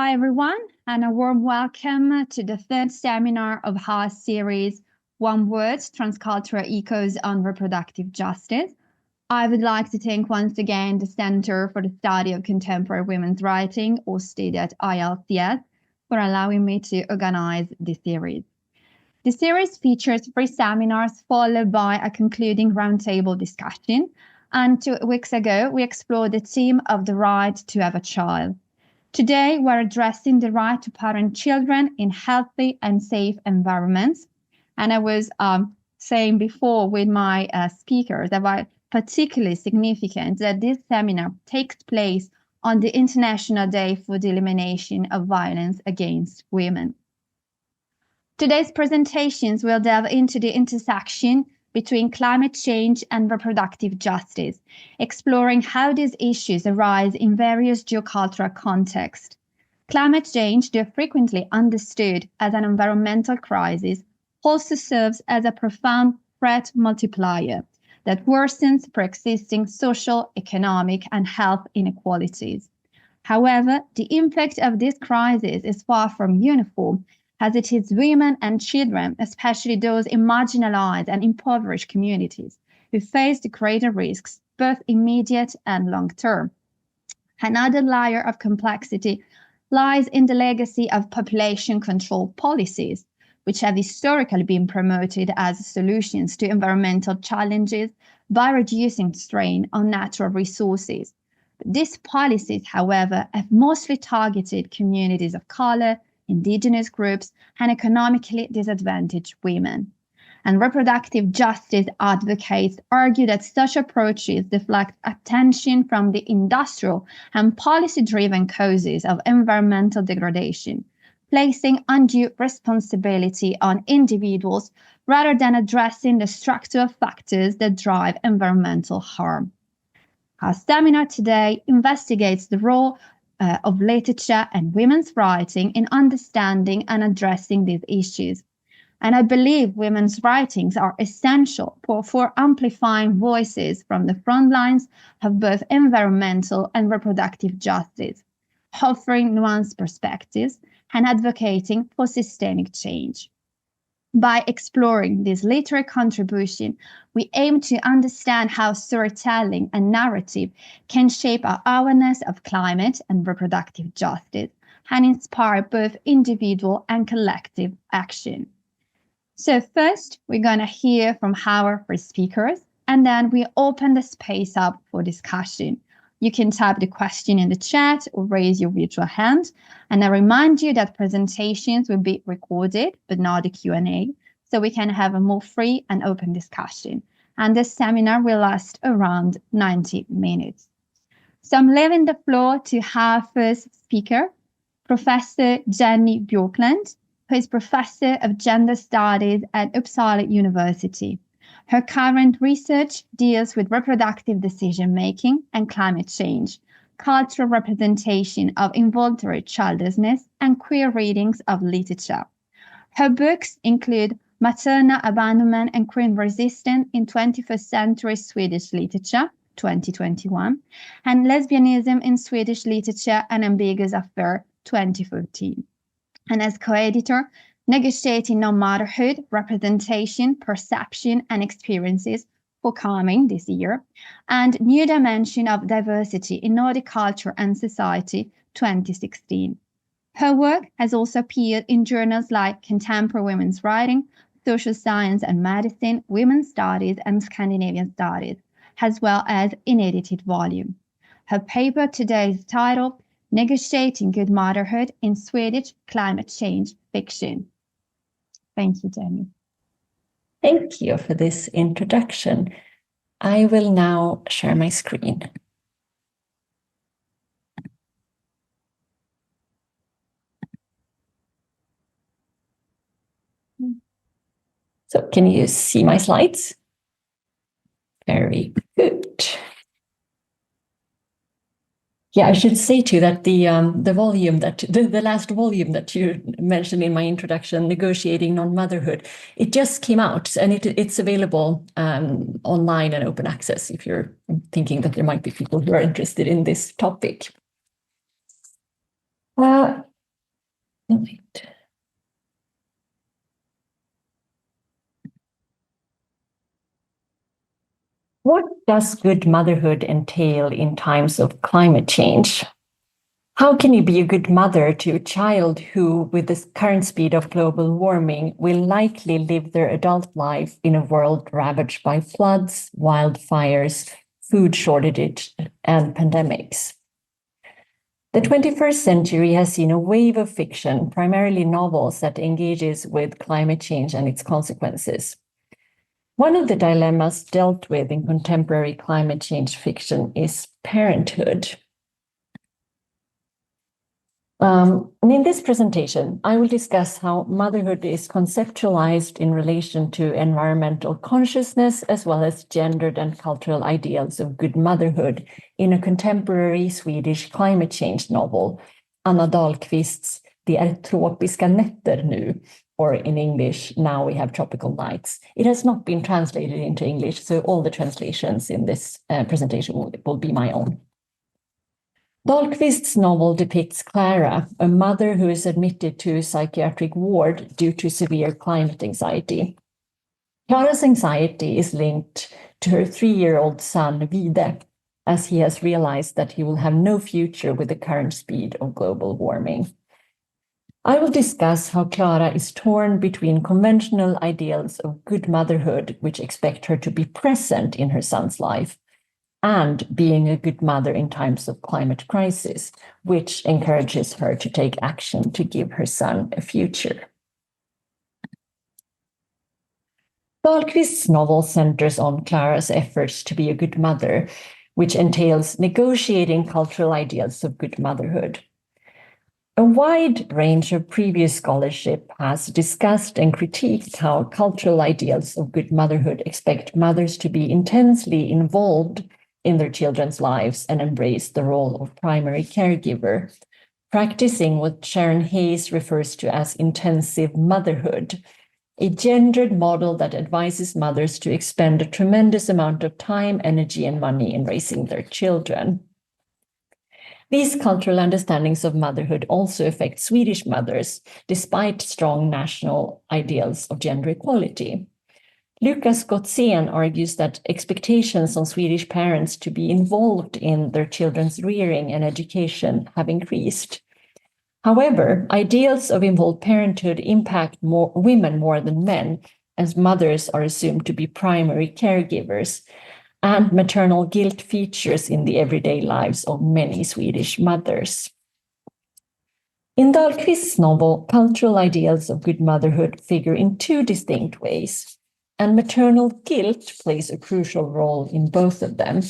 Hi, everyone, and a warm welcome to the third seminar of our series, WombWor, Transcultural Echoes on Reproductive Justice. I would like to thank once again the Center for the Study of Contemporary Women's Writing, hosted at ILCS, for allowing me to organize this series. The series features 3 seminars followed by a concluding roundtable discussion, and 2 weeks ago we explored the theme of the right to have a child. Today, we're addressing the right to parent children in healthy and safe environments. And I was saying before with my speakers that was particularly significant that this seminar takes place on the International Day for the Elimination of Violence Against Women. Today's presentations will delve into the intersection between climate change and reproductive justice, exploring how these issues arise in various geocultural contexts. Climate change, though frequently understood as an environmental crisis, also serves as a profound threat multiplier that worsens pre-existing social, economic, and health inequalities. However, the impact of this crisis is far from uniform, as it is women and children, especially those in marginalized and impoverished communities, who face the greater risks, both immediate and long-term. Another layer of complexity lies in the legacy of population control policies, which have historically been promoted as solutions to environmental challenges by reducing strain on natural resources. These policies, however, have mostly targeted communities of color, indigenous groups, and economically disadvantaged women. And reproductive justice advocates argue that such approaches deflect attention from the industrial and policy-driven causes of environmental degradation, placing undue responsibility on individuals rather than addressing the structural factors that drive environmental harm. Our seminar today investigates the role of literature and women's writing in understanding and addressing these issues. And I believe women's writings are essential for amplifying voices from the front lines of both environmental and reproductive justice, offering nuanced perspectives and advocating for systemic change. By exploring this literary contribution, we aim to understand how storytelling and narrative can shape our awareness of climate and reproductive justice and inspire both individual and collective action. So first, we're going to hear from our 3 speakers, and then we open the space up for discussion. You can type the question in the chat or raise your virtual hand. And I remind you that presentations will be recorded, but not the Q&A, so we can have a more free and open discussion. And this seminar will last around 90 minutes. So I'm leaving the floor to our first speaker, Professor Jenny Björklund, who is Professor of Gender Studies at Uppsala University. Her current research deals with reproductive decision-making and climate change, cultural representation of involuntary childlessness, and queer readings of literature. Her books include Maternal Abandonment and Queen Resistance in 21st Century Swedish Literature, 2021, and Lesbianism in Swedish Literature and Ambiguous Affair, 2014. And as co-editor, Negotiating Non-Motherhood, Representation, Perception, and Experiences, forthcoming this year, and New Dimension of Diversity in Nordic Culture and Society, 2016. Her work has also appeared in journals like Contemporary Women's Writing, Social Science and Medicine, Women's Studies, and Scandinavian Studies, as well as in edited volume. Her paper today is titled Negotiating Good Motherhood in Swedish Climate Change Fiction. Thank you, Jenny. Thank you for this introduction. I will now share my screen. So can you see my slides? Very good. Yeah, I should say too that the volume that the last volume that you mentioned in my introduction, Negotiating Non-Motherhood, it just came out and it's available online and open access if you're thinking that there might be people who are interested in this topic. Right. What does good motherhood entail in times of climate change? How can you be a good mother to a child who, with the current speed of global warming, will likely live their adult life in a world ravaged by floods, wildfires, food shortages, and pandemics? The 21st century has seen a wave of fiction, primarily novels, that engages with climate change and its consequences. One of the dilemmas dealt with in contemporary climate change fiction is parenthood. And in this presentation, I will discuss how motherhood is conceptualized in relation to environmental consciousness, as well as gendered and cultural ideals of good motherhood in a contemporary Swedish climate change novel, Anna Dahlqvist's Det är tropiska nätter nu, or in English, Now We Have Tropical Nights. It has not been translated into English, so all the translations in this presentation will be my own. Dahlqvist's novel depicts Chiara, a mother who is admitted to a psychiatric ward due to severe climate anxiety. Chiara's anxiety is linked to her 3-year-old son, Vide, as he has realized that he will have no future with the current speed of global warming. I will discuss how Chiara is torn between conventional ideals of good motherhood, which expect her to be present in her son's life, and being a good mother in times of climate crisis, which encourages her to take action to give her son a future. Dahlqvist's novel centers on Chiara's efforts to be a good mother, which entails negotiating cultural ideals of good motherhood. A wide range of previous scholarship has discussed and critiqued how cultural ideals of good motherhood expect mothers to be intensely involved in their children's lives and embrace the role of primary caregiver, practicing what Sharon Hayes refers to as intensive motherhood, a gendered model that advises mothers to expend a tremendous amount of time, energy, and money in raising their children. These cultural understandings of motherhood also affect Swedish mothers, despite strong national ideals of gender equality. Lucas Gotzén argues that expectations on Swedish parents to be involved in their children's rearing and education have increased. However, ideals of involved parenthood impact women more than men, as mothers are assumed to be primary caregivers, and maternal guilt features in the everyday lives of many Swedish mothers. In Dahlqvist's novel, cultural ideals of good motherhood figure in 2 distinct ways, and maternal guilt plays a crucial role in both of them.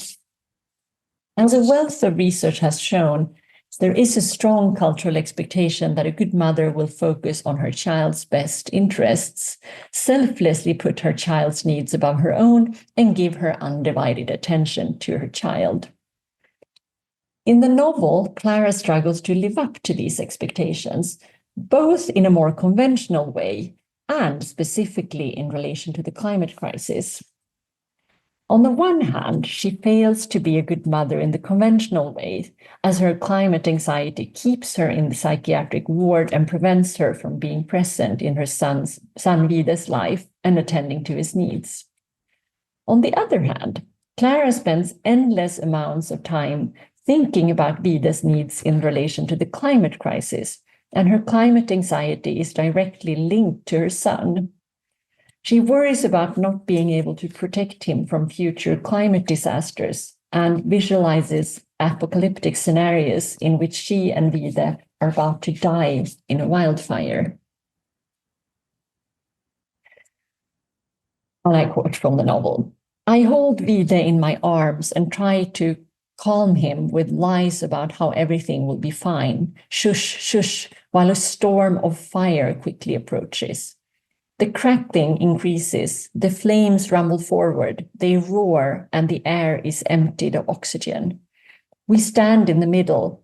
As a wealth of research has shown, there is a strong cultural expectation that a good mother will focus on her child's best interests, selflessly put her child's needs above her own, and give her undivided attention to her child. In the novel, Chiara struggles to live up to these expectations, both in a more conventional way and specifically in relation to the climate crisis. On the one hand, she fails to be a good mother in the conventional way, as her climate anxiety keeps her in the psychiatric ward and prevents her from being present in her son Vide's life and attending to his needs. On the other hand, Chiara spends endless amounts of time thinking about Vide's needs in relation to the climate crisis, and her climate anxiety is directly linked to her son. She worries about not being able to protect him from future climate disasters and visualizes apocalyptic scenarios in which she and Vide are about to die in a wildfire. And I quote from the novel, "I hold Vide in my arms and try to calm him with lies about how everything will be fine. Shush, shush, while a storm of fire quickly approaches. The crackling increases, the flames rumble forward, they roar, and the air is emptied of oxygen. We stand in the middle.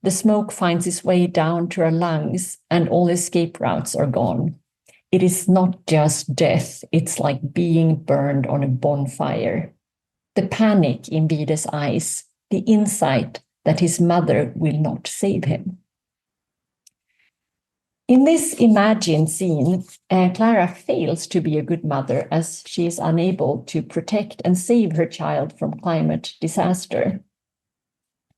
The smoke finds its way down to our lungs, and all escape routes are gone. It is not just death, it's like being burned on a bonfire. The panic in Vide's eyes, the insight that his mother will not save him." In this imagined scene, Clara fails to be a good mother as she is unable to protect and save her child from climate disaster.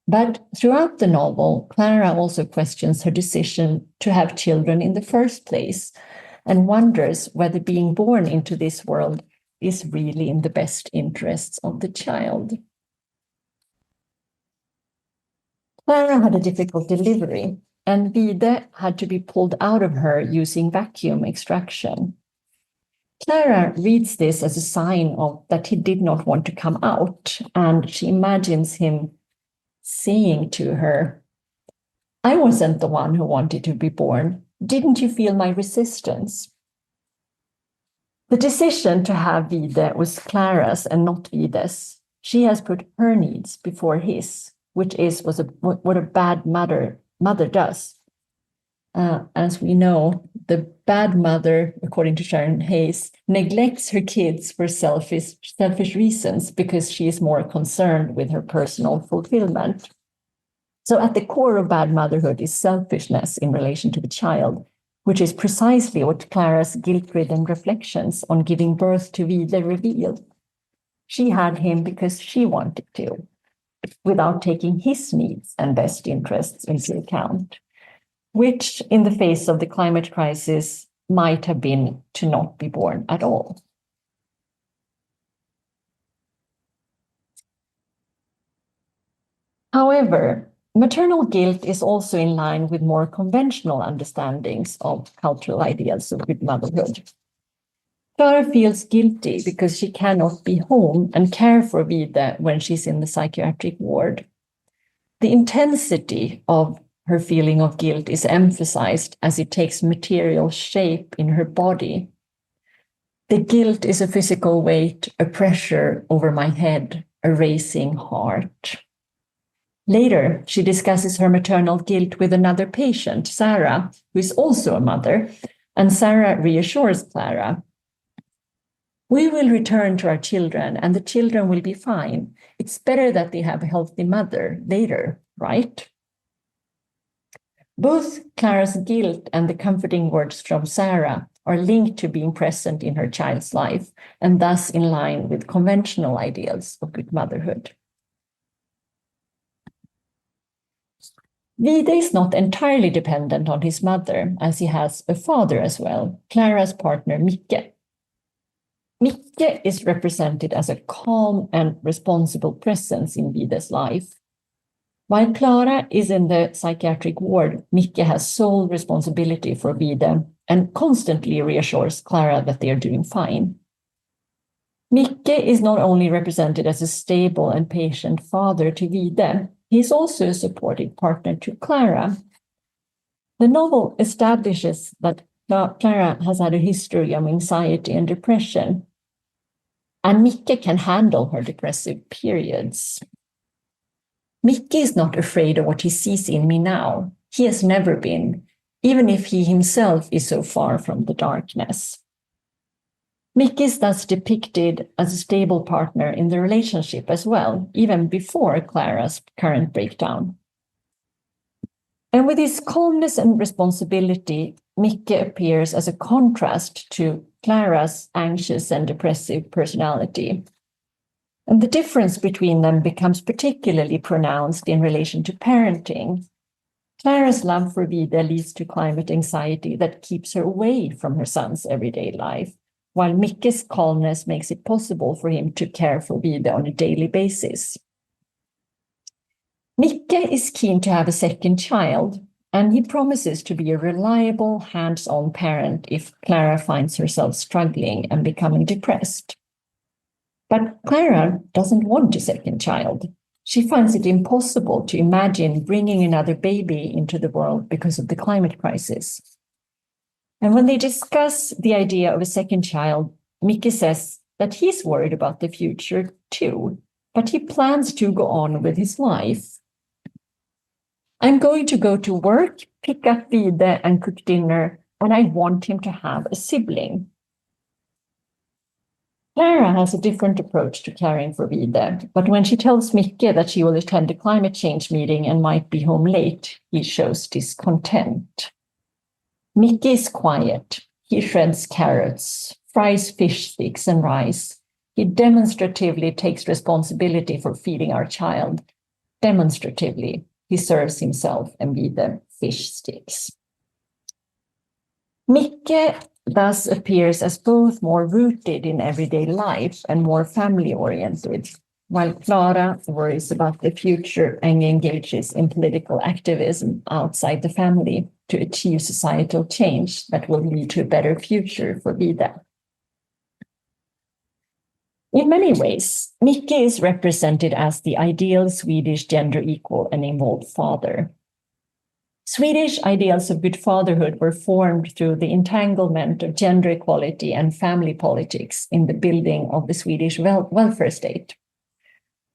But throughout the novel, Clara also questions her decision to have children in the first place and wonders whether being born into this world is really in the best interests of the child. Clara had a difficult delivery, and Vide had to be pulled out of her using vacuum extraction. Clara reads this as a sign of that he did not want to come out, and she imagines him saying to her, "I wasn't the one who wanted to be born. Didn't you feel my resistance?" The decision to have Vide was Clara's and not Vide's. She has put her needs before his, which is what a bad mother does. As we know, the bad mother, according to Sharon Hayes, neglects her kids for selfish reasons because she is more concerned with her personal fulfillment. So at the core of bad motherhood is selfishness in relation to the child, which is precisely what Clara's guilt-ridden reflections on giving birth to Vide revealed. She had him because she wanted to, without taking his needs and best interests into account, which in the face of the climate crisis might have been to not be born at all. However, maternal guilt is also in line with more conventional understandings of cultural ideals of good motherhood. Clara feels guilty because she cannot be home and care for Vide when she's in the psychiatric ward. The intensity of her feeling of guilt is emphasized as it takes material shape in her body. The guilt is a physical weight, a pressure over my head, a racing heart. Later, she discusses her maternal guilt with another patient, Sarah, who is also a mother, and Sarah reassures Clara, "We will return to our children and the children will be fine. It's better that they have a healthy mother later, right?" Both Clara's guilt and the comforting words from Sarah are linked to being present in her child's life and thus in line with conventional ideals of good motherhood. Vide is not entirely dependent on his mother, as he has a father as well, Clara's partner Micke. Micke is represented as a calm and responsible presence in Vide's life. While Clara is in the psychiatric ward, Micke has sole responsibility for Vide and constantly reassures Clara that they are doing fine. Micke is not only represented as a stable and patient father to Vide, he is also a supportive partner to Clara. The novel establishes that Clara has had a history of anxiety and depression, and Micke can handle her depressive periods. Micke is not afraid of what he sees in me now. He has never been, even if he himself is so far from the darkness. Micke is thus depicted as a stable partner in the relationship as well, even before Clara's current breakdown. And with his calmness and responsibility, Micke appears as a contrast to Clara's anxious and depressive personality. And the difference between them becomes particularly pronounced in relation to parenting. Clara's love for Vide leads to climate anxiety that keeps her away from her son's everyday life, while Micke's calmness makes it possible for him to care for Vide on a daily basis. Micke is keen to have a second child, and he promises to be a reliable, hands-on parent if Clara finds herself struggling and becoming depressed. But Clara doesn't want a second child. She finds it impossible to imagine bringing another baby into the world because of the climate crisis. And when they discuss the idea of a second child, Micke says that he's worried about the future too, but he plans to go on with his life. "I'm going to go to work, pick up Vide and cook dinner, and I want him to have a sibling." Clara has a different approach to caring for Vide, but when she tells Micke that she will attend a climate change meeting and might be home late, he shows discontent. Mickey is quiet. He shreds carrots, fries fish sticks and rice. He demonstratively takes responsibility for feeding our child. Demonstratively, he serves himself and we the fish sticks. Mickey thus appears as both more rooted in everyday life and more family-oriented, while Clara worries about the future and engages in political activism outside the family to achieve societal change that will lead to a better future for Vida. In many ways, Mickey is represented as the ideal Swedish gender equal and involved father. Swedish ideals of good fatherhood were formed through the entanglement of gender equality and family politics in the building of the Swedish welfare state.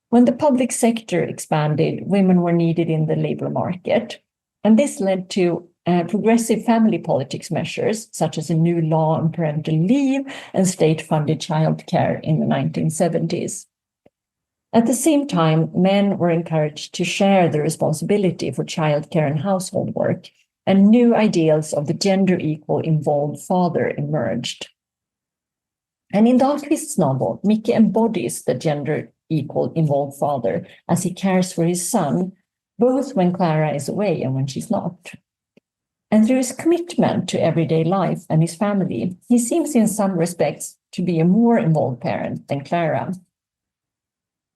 When the public sector expanded, women were needed in the labor market, and this led to progressive family politics measures, such as a new law on parental leave and state-funded childcare in the 1970s. At the same time, men were encouraged to share the responsibility for childcare and household work, and new ideals of the gender equal involved father emerged. And in Dahlqvist's novel, Mickey embodies the gender equal involved father as he cares for his son, both when Clara is away and when she's not. And through his commitment to everyday life and his family, he seems in some respects to be a more involved parent than Clara.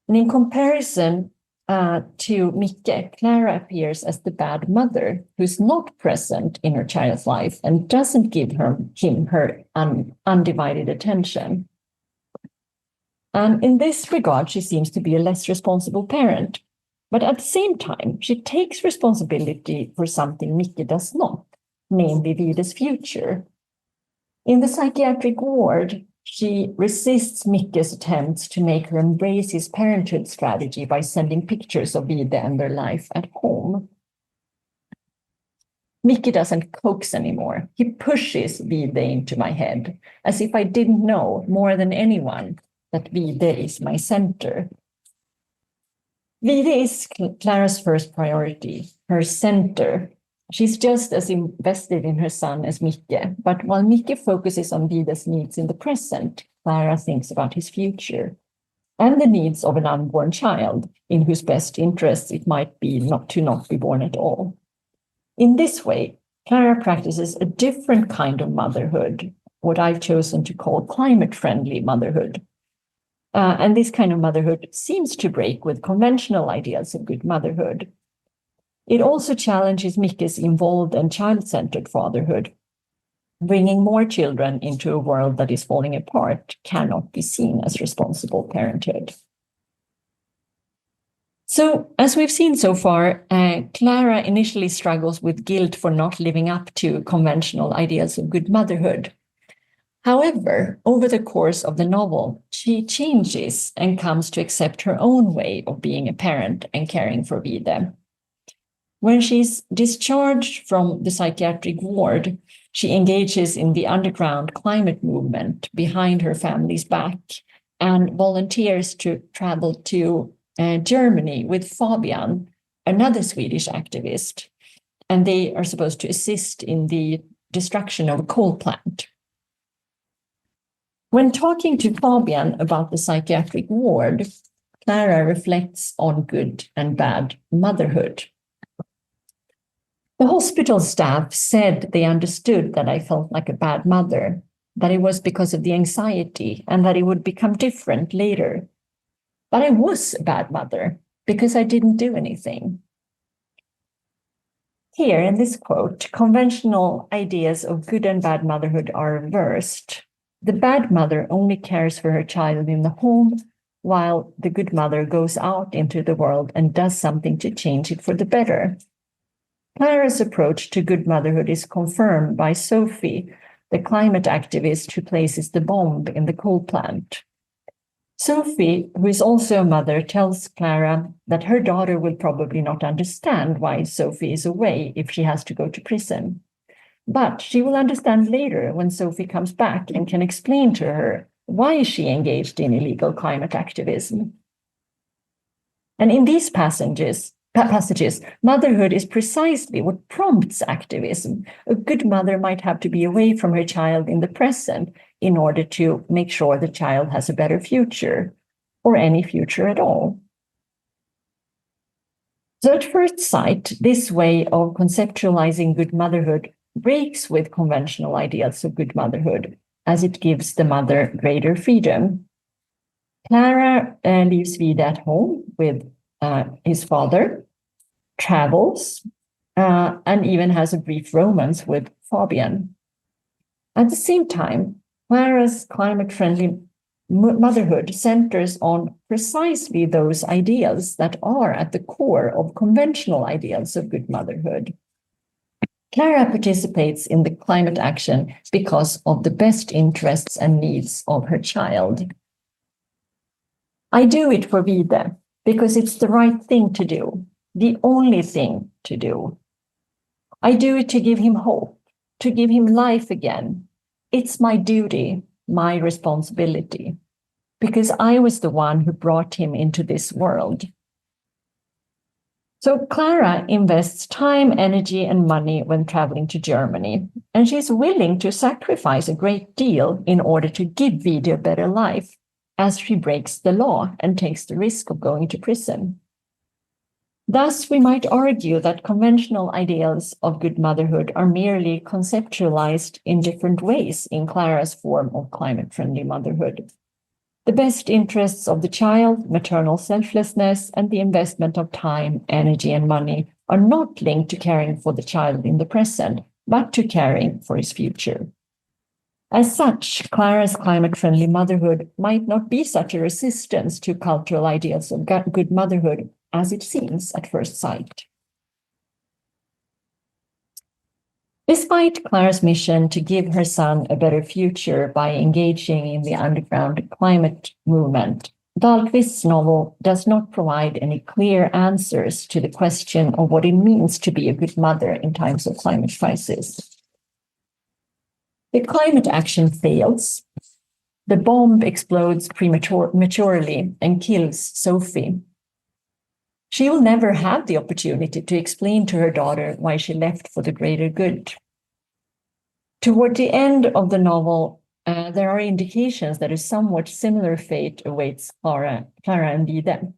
And in comparison to Mickey, Clara appears as the bad mother who's not present in her child's life and doesn't give him her undivided attention. And in this regard, she seems to be a less responsible parent. But at the same time, she takes responsibility for something Mickey does not, namely Vida's future. In the psychiatric ward, she resists Mickey's attempts to make her embrace his parenthood strategy by sending pictures of Vida and their life at home. Mickey doesn't coax anymore. He pushes Vida into my head, as if I didn't know more than anyone that Vida is my center. Vida is Clara's first priority, her center. She's just as invested in her son as Mickey, but while Mickey focuses on Vida's needs in the present, Clara thinks about his future and the needs of an unborn child, in whose best interests it might be not be born at all. In this way, Clara practices a different kind of motherhood, what I've chosen to call climate-friendly motherhood. And this kind of motherhood seems to break with conventional ideals of good motherhood. It also challenges Mickey's involved and child-centered fatherhood. Bringing more children into a world that is falling apart cannot be seen as responsible parenthood. So, as we've seen so far, Clara initially struggles with guilt for not living up to conventional ideals of good motherhood. However, over the course of the novel, she changes and comes to accept her own way of being a parent and caring for Vida. When she's discharged from the psychiatric ward, she engages in the underground climate movement behind her family's back and volunteers to travel to Germany with Fabian, another Swedish activist, and they are supposed to assist in the destruction of a coal plant. When talking to Fabian about the psychiatric ward, Clara reflects on good and bad motherhood. The hospital staff said they understood that I felt like a bad mother, that it was because of the anxiety and that it would become different later. But I was a bad mother because I didn't do anything. Here in this quote, conventional ideas of good and bad motherhood are reversed. The bad mother only cares for her child in the home, while the good mother goes out into the world and does something to change it for the better. Clara's approach to good motherhood is confirmed by Sophie, the climate activist who places the bomb in the coal plant. Sophie, who is also a mother, tells Clara that her daughter will probably not understand why Sophie is away if she has to go to prison. But she will understand later when Sophie comes back and can explain to her why she engaged in illegal climate activism. And in these passages, passages, motherhood is precisely what prompts activism. A good mother might have to be away from her child in the present in order to make sure the child has a better future, or any future at all. So at first sight, this way of conceptualizing good motherhood breaks with conventional ideals of good motherhood, as it gives the mother greater freedom. Clara leaves Vida at home with his father, travels, and even has a brief romance with Fabian. At the same time, Clara's climate-friendly motherhood centers on precisely those ideals that are at the core of conventional ideals of good motherhood. Clara participates in the climate action because of the best interests and needs of her child. I do it for Vida because it's the right thing to do, the only thing to do. I do it to give him hope, to give him life again. It's my duty, my responsibility, because I was the one who brought him into this world. So Clara invests time, energy, and money when traveling to Germany, and she's willing to sacrifice a great deal in order to give Vida a better life, as she breaks the law and takes the risk of going to prison. Thus, we might argue that conventional ideals of good motherhood are merely conceptualized in different ways in Clara's form of climate-friendly motherhood. The best interests of the child, maternal selflessness, and the investment of time, energy, and money are not linked to caring for the child in the present, but to caring for his future. As such, Clara's climate-friendly motherhood might not be such a resistance to cultural ideals of good motherhood as it seems at first sight. Despite Clara's mission to give her son a better future by engaging in the underground climate movement, Dahlqvist's novel does not provide any clear answers to the question of what it means to be a good mother in times of climate crisis. The climate action fails. The bomb explodes prematurely and kills Sophie. She will never have the opportunity to explain to her daughter why she left for the greater good. Toward the end of the novel, there are indications that a somewhat similar fate awaits Clara and Vida.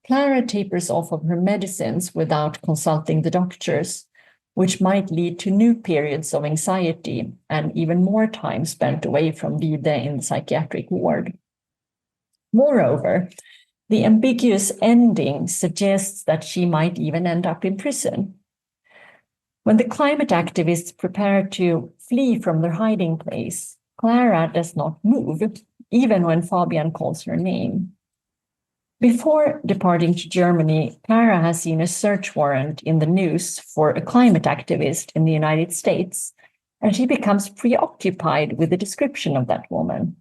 Clara tapers off of her medicines without consulting the doctors, which might lead to new periods of anxiety and even more time spent away from Vida in the psychiatric ward. Moreover, the ambiguous ending suggests that she might even end up in prison. When the climate activists prepare to flee from their hiding place, Clara does not move, even when Fabian calls her name. Before departing to Germany, Clara has seen a search warrant in the news for a climate activist in the United States, and she becomes preoccupied with the description of that woman.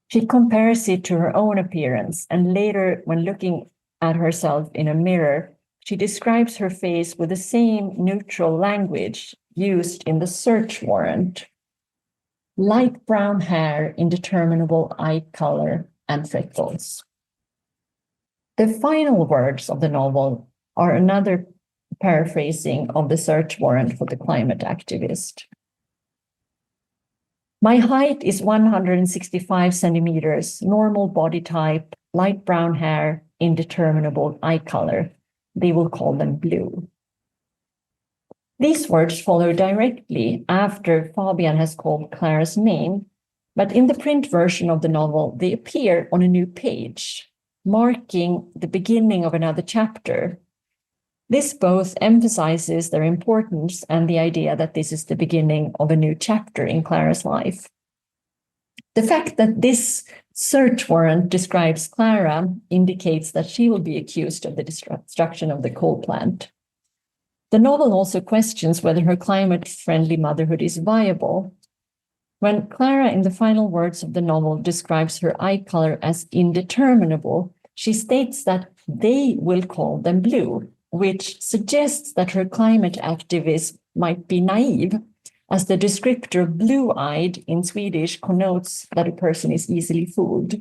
She compares it to her own appearance, and later, when looking at herself in a mirror, she describes her face with the same neutral language used in the search warrant. Light brown hair, indeterminable eye color, and freckles. The final words of the novel are another paraphrasing of the search warrant for the climate activist. My height is 165 centimeters, normal body type, light brown hair, indeterminable eye color. They will call them blue. These words follow directly after Fabian has called Clara's name, but in the print version of the novel, they appear on a new page, marking the beginning of another chapter. This both emphasizes their importance and the idea that this is the beginning of a new chapter in Clara's life. The fact that this search warrant describes Clara indicates that she will be accused of the destruction of the coal plant. The novel also questions whether her climate-friendly motherhood is viable. When Clara, in the final words of the novel, describes her eye color as indeterminable, she states that they will call them blue, which suggests that her climate activism might be naive, as the descriptor blue-eyed in Swedish connotes that a person is easily fooled.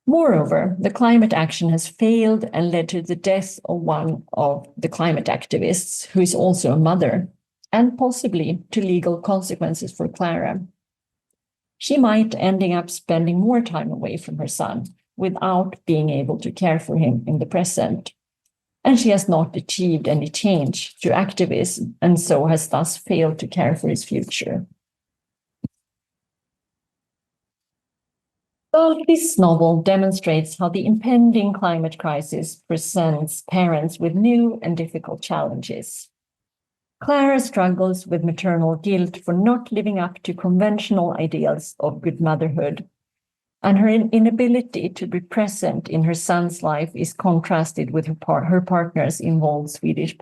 Moreover, the climate action has failed and led to the death of one of the climate activists, who is also a mother, and possibly to legal consequences for Clara. She might ending up spending more time away from her son without being able to care for him in the present. And she has not achieved any change through activism, and so has thus failed to care for his future. This novel demonstrates how the impending climate crisis presents parents with new and difficult challenges. Clara struggles with maternal guilt for not living up to conventional ideals of good motherhood, and her inability to be present in her son's life is contrasted with her partner's involved Swedish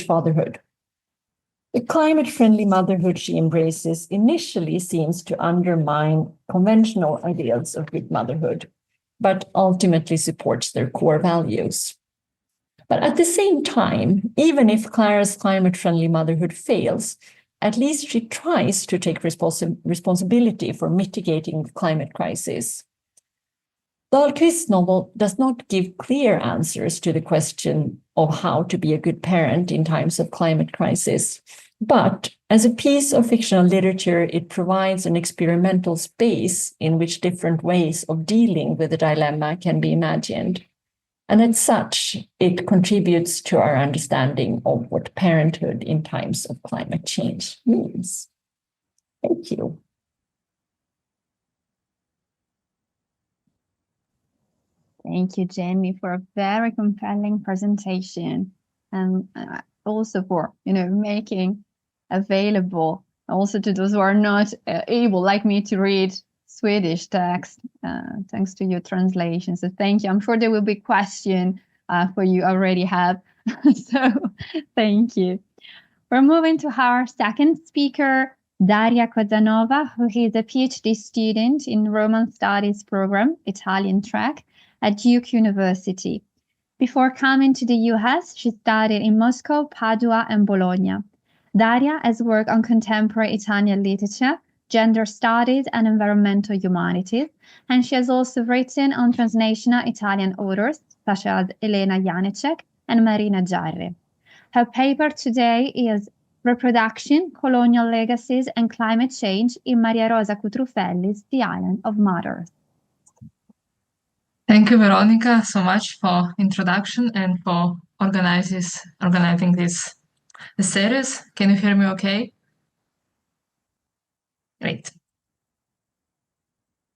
fatherhood. The climate-friendly motherhood she embraces initially seems to undermine conventional ideals of good motherhood, but ultimately supports their core values. But at the same time, even if Clara's climate-friendly motherhood fails, at least she tries to take responsibility for mitigating the climate crisis. Dahlqvist's novel does not give clear answers to the question of how to be a good parent in times of climate crisis, but as a piece of fictional literature, it provides an experimental space in which different ways of dealing with the dilemma can be imagined. And as such, it contributes to our understanding of what parenthood in times of climate change means. Thank you. Thank you, Jenny, for a very compelling presentation, and also for making available also to those who are not able, like me, to read Swedish text, thanks to your translation. So thank you. I'm sure there will be question for you already have. So thank you. We're moving to our second speaker, Daria Kozhanova, who is a PhD student in Roman Studies program, Italian track, at Duke University. Before coming to the US, she studied in Moscow, Padua, and Bologna. Daria has worked on contemporary Italian literature, gender studies, and environmental humanities, and she has also written on transnational Italian authors such as Elena Janicek and Marina Jarre. Her paper today is Reproduction, Colonial Legacies, and Climate Change in Maria Rosa Cutrufelli's The Island of Mothers. Thank you, Veronica, so much for introduction and for organizing this series. Can you hear me okay? Great.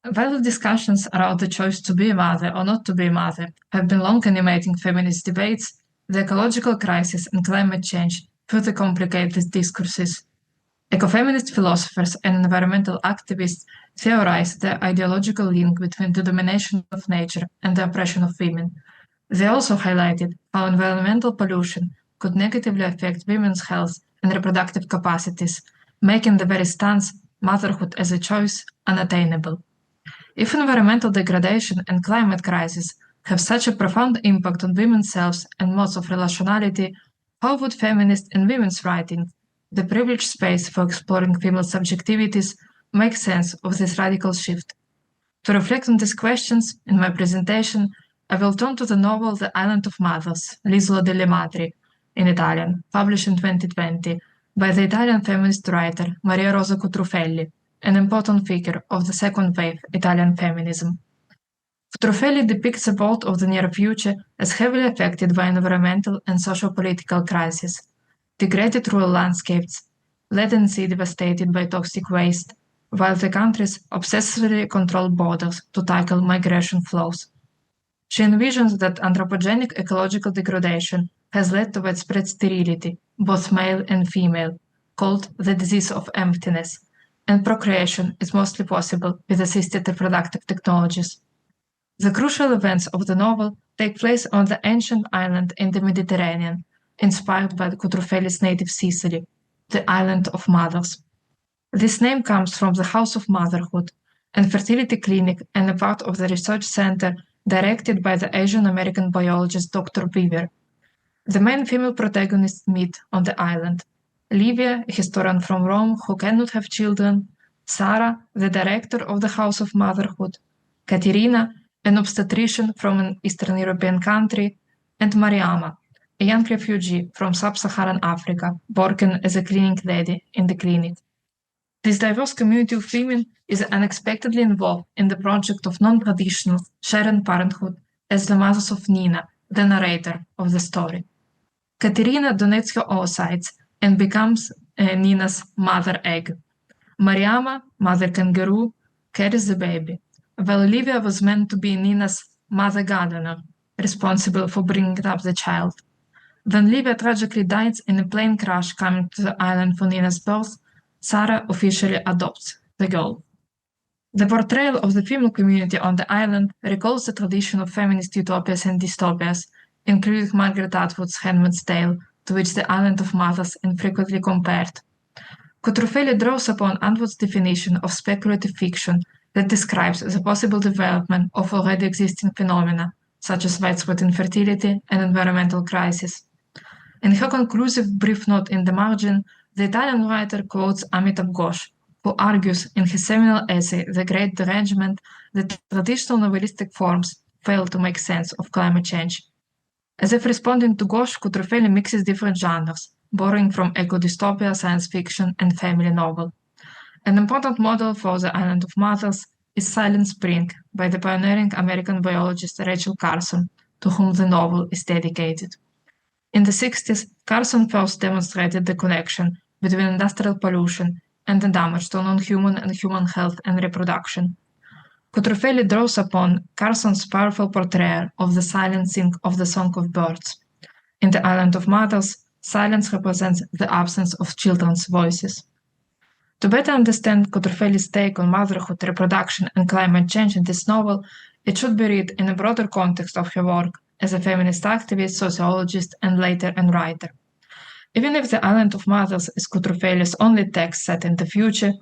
Valid discussions around the choice to be a mother or not to be a mother have been long animating feminist debates. The ecological crisis and climate change further complicate these discourses. Ecofeminist philosophers and environmental activists theorize the ideological link between the domination of nature and the oppression of women. They also highlighted how environmental pollution could negatively affect women's health and reproductive capacities, making the very stance, motherhood as a choice, unattainable. If environmental degradation and climate crisis have such a profound impact on women's selves and modes of relationality, how would feminist and women's writing, the privileged space for exploring female subjectivities, make sense of this radical shift? To reflect on these questions, in my presentation, I will turn to the novel The Island of Mothers, L'isola delle Madri, in Italian, published in 2020, by the Italian feminist writer Maria Rosa Cutrufelli, an important figure of the second wave Italian feminism. Cutrufelli depicts a world of the near future as heavily affected by environmental and socio-political crises, degraded rural landscapes, land and sea devastated by toxic waste, while the countries obsessively control borders to tackle migration flows. She envisions that anthropogenic ecological degradation has led to widespread sterility, both male and female, called the disease of emptiness, and procreation is mostly possible with assisted reproductive technologies. The crucial events of the novel take place on the ancient island in the Mediterranean, inspired by Cutrufelli's native Sicily, the Island of Mothers. This name comes from the House of Motherhood, a fertility clinic and a part of the research center directed by the Asian American biologist Dr. Weaver. The main female protagonists meet on the island: Livia, a historian from Rome who cannot have children; Sarah, the director of the House of Motherhood; Katerina, an obstetrician from an Eastern European country, and Mariama, a young refugee from sub-Saharan Africa, working as a cleaning lady in the clinic. This diverse community of women is unexpectedly involved in the project of non-traditional shared parenthood as the mothers of Nina, the narrator of the story. Katerina donates her oocytes and becomes Nina's mother egg. Mariama, mother kangaroo, carries the baby, while Olivia was meant to be Nina's mother gardener, responsible for bringing up the child. When Livia tragically dies in a plane crash coming to the island for Nina's birth, Sarah officially adopts the girl. The portrayal of the female community on the island recalls the tradition of feminist utopias and dystopias, including Margaret Atwood's Handmaid's Tale, to which the Island of Mothers infrequently compared. Cutrufelli draws upon Atwood's definition of speculative fiction that describes the possible development of already existing phenomena, such as widespread infertility and environmental crisis. In her conclusive brief note in the margin, the Italian writer quotes Amitav Ghosh, who argues in his seminal essay The Great Derangement that traditional novelistic forms fail to make sense of climate change. As if responding to Ghosh, Cutrufelli mixes different genres, borrowing from eco-dystopia, science fiction, and family novel. An important model for the Island of Mothers is Silent Spring by the pioneering American biologist Rachel Carson, to whom the novel is dedicated. In the 60s, Carson first demonstrated the connection between industrial pollution and the damage to non-human and human health and reproduction. Cutrufelli draws upon Carson's powerful portrayal of the silencing of the song of birds. In the Island of Mothers, silence represents the absence of children's voices. To better understand Cutrufelli's take on motherhood, reproduction, and climate change in this novel, it should be read in a broader context of her work as a feminist activist, sociologist, and later a writer. Even if The Island of Mothers is Cutrufelli's only text set in the future,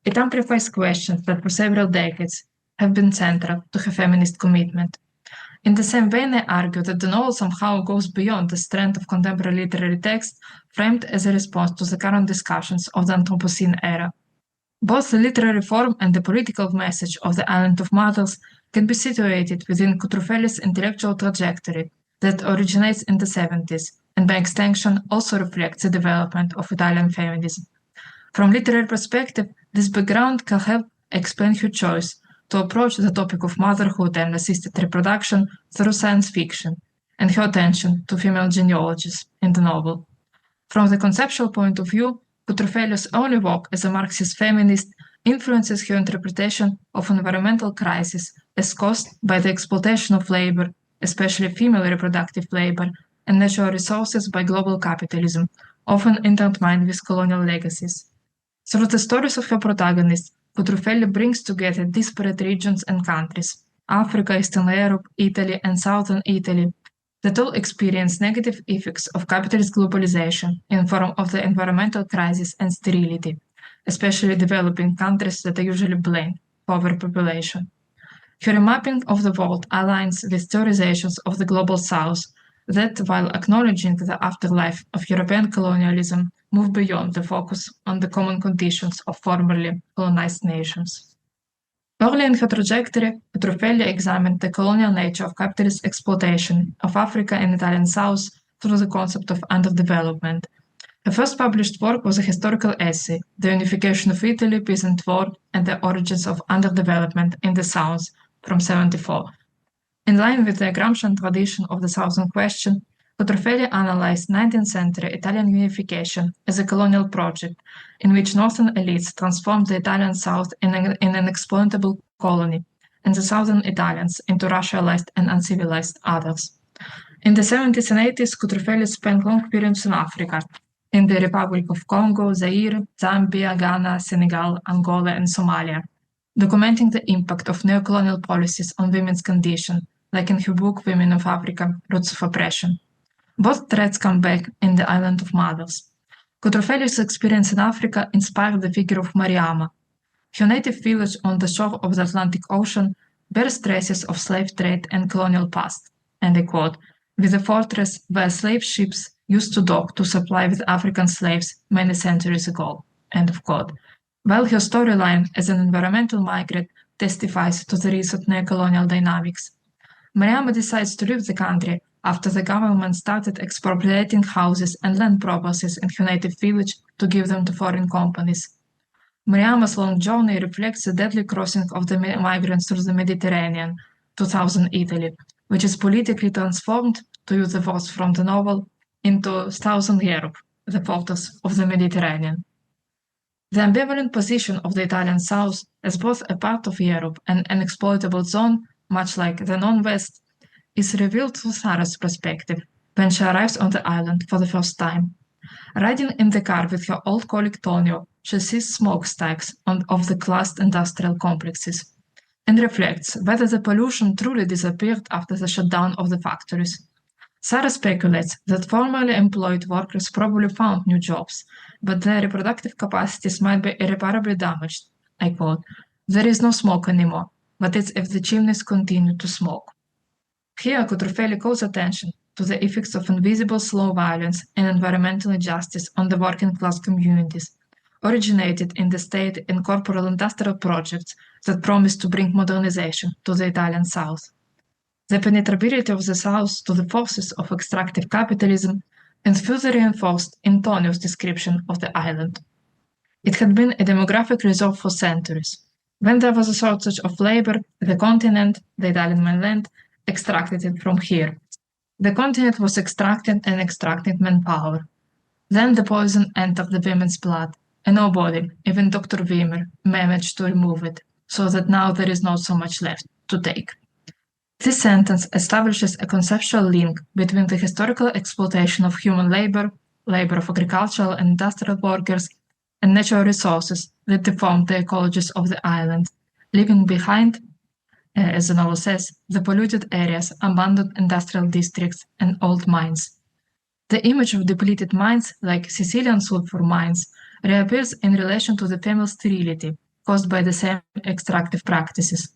it amplifies questions that for several decades have been central to her feminist commitment. In the same vein, I argue that the novel somehow goes beyond the strength of contemporary literary text framed as a response to the current discussions of the Anthropocene era. Both the literary form and the political message of The Island of Mothers can be situated within Cutrufelli's intellectual trajectory that originates in the 70s and by extension also reflects the development of Italian feminism. From literary perspective, this background can help explain her choice to approach the topic of motherhood and assisted reproduction through science fiction, and her attention to female genealogies in the novel. From the conceptual point of view, Cutrufelli's early work as a Marxist feminist influences her interpretation of environmental crisis as caused by the exploitation of labor, especially female reproductive labor, and natural resources by global capitalism, often intertwined with colonial legacies. Through the stories of her protagonists, Cutrufelli brings together disparate regions and countries, Africa, Eastern Europe, Italy, and Southern Italy, that all experience negative effects of capitalist globalization in form of the environmental crisis and sterility, especially developing countries that are usually blamed for overpopulation. Her mapping of the world aligns with theorizations of the Global South that, while acknowledging the afterlife of European colonialism, move beyond the focus on the common conditions of formerly colonized nations. Early in her trajectory, Cutrufelli examined the colonial nature of capitalist exploitation of Africa and Italian South through the concept of underdevelopment. Her first published work was a historical essay, The Unification of Italy, Peasant War, and the Origins of Underdevelopment in the South, from 1974. In line with the Gramscian tradition of the Southern Question, Cutrufelli analyzed 19th century Italian unification as a colonial project in which northern elites transformed the Italian South in an exploitable colony, and the southern Italians into racialized and uncivilized others. In the 70s and 80s, Cutrufelli spent long periods in Africa, in the Republic of Congo, Zaire, Zambia, Ghana, Senegal, Angola, and Somalia, documenting the impact of neocolonial policies on women's condition, like in her book Women of Africa, Roots of Oppression. Both threads come back in The Island of Mothers. Cutrufelli's experience in Africa inspired the figure of Mariama. Her native village on the shore of the Atlantic Ocean bears traces of slave trade and colonial past, and I quote, with a fortress where slave ships used to dock to supply with African slaves many centuries ago, end of quote. While her storyline as an environmental migrant testifies to the recent neocolonial dynamics. Mariama decides to leave the country after the government started expropriating houses and land properties in her native village to give them to foreign companies. Mariama's long journey reflects the deadly crossing of the migrants through the Mediterranean, 2000 Italy, which is politically transformed, to use the words from the novel, into Southern Europe, the fortress of the Mediterranean. The ambivalent position of the Italian South as both a part of Europe and an exploitable zone, much like the non-West, is revealed through Sarah's perspective when she arrives on the island for the first time. Riding in the car with her old colleague Tonio, she sees smokestacks of the classed industrial complexes and reflects whether the pollution truly disappeared after the shutdown of the factories. Sarah speculates that formerly employed workers probably found new jobs, but their reproductive capacities might be irreparably damaged. I quote, "There is no smoke anymore, but it's if the chimneys continue to smoke." Here, Cutrufelli calls attention to the effects of invisible slow violence and environmental injustice on the working class communities, originated in the state and corporal industrial projects that promise to bring modernization to the Italian South. The penetrability of the South to the forces of extractive capitalism is further reinforced in Tonio's description of the island. It had been a demographic reserve for centuries. When there was a shortage of labor, the continent, the Italian mainland, extracted it from here. The continent was extracted and extracted manpower. Then the poison entered the women's blood, and nobody, even Dr. Wimmer, managed to remove it, so that now there is not so much left to take. This sentence establishes a conceptual link between the historical exploitation of human labor, labor of agricultural and industrial workers, and natural resources that deformed the ecologies of the island, leaving behind, as the novel says, the polluted areas, abandoned industrial districts, and old mines. The image of depleted mines, like Sicilian sulfur mines, reappears in relation to the female sterility caused by the same extractive practices.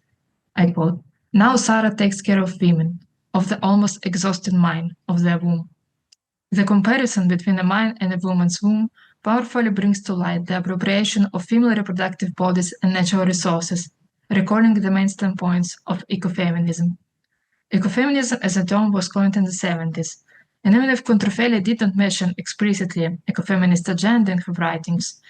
I quote, "Now Sarah takes care of women, of the almost exhausted mine of their womb." The comparison between a mine and a woman's womb powerfully brings to light the appropriation of female reproductive bodies and natural resources, recalling the main standpoints of ecofeminism. Ecofeminism as a term was coined in the 70s, and even if Cutrufelli didn't mention explicitly ecofeminist agenda in her writings,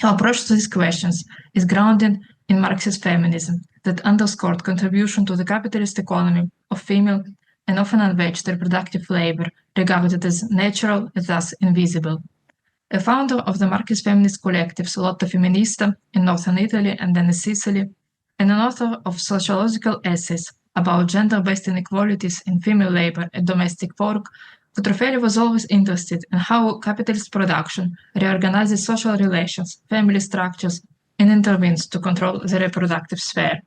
her approach to these questions is grounded in Marxist feminism that underscored contribution to the capitalist economy of female and often unwaged reproductive labor regarded as natural and thus invisible. A founder of the Marxist feminist collectives Lotta Femminista in northern Italy and then in Sicily, and an author of sociological essays about gender-based inequalities in female labor and domestic work, Cutrufelli was always interested in how capitalist production reorganizes social relations, family structures, and intervenes to control the reproductive sphere.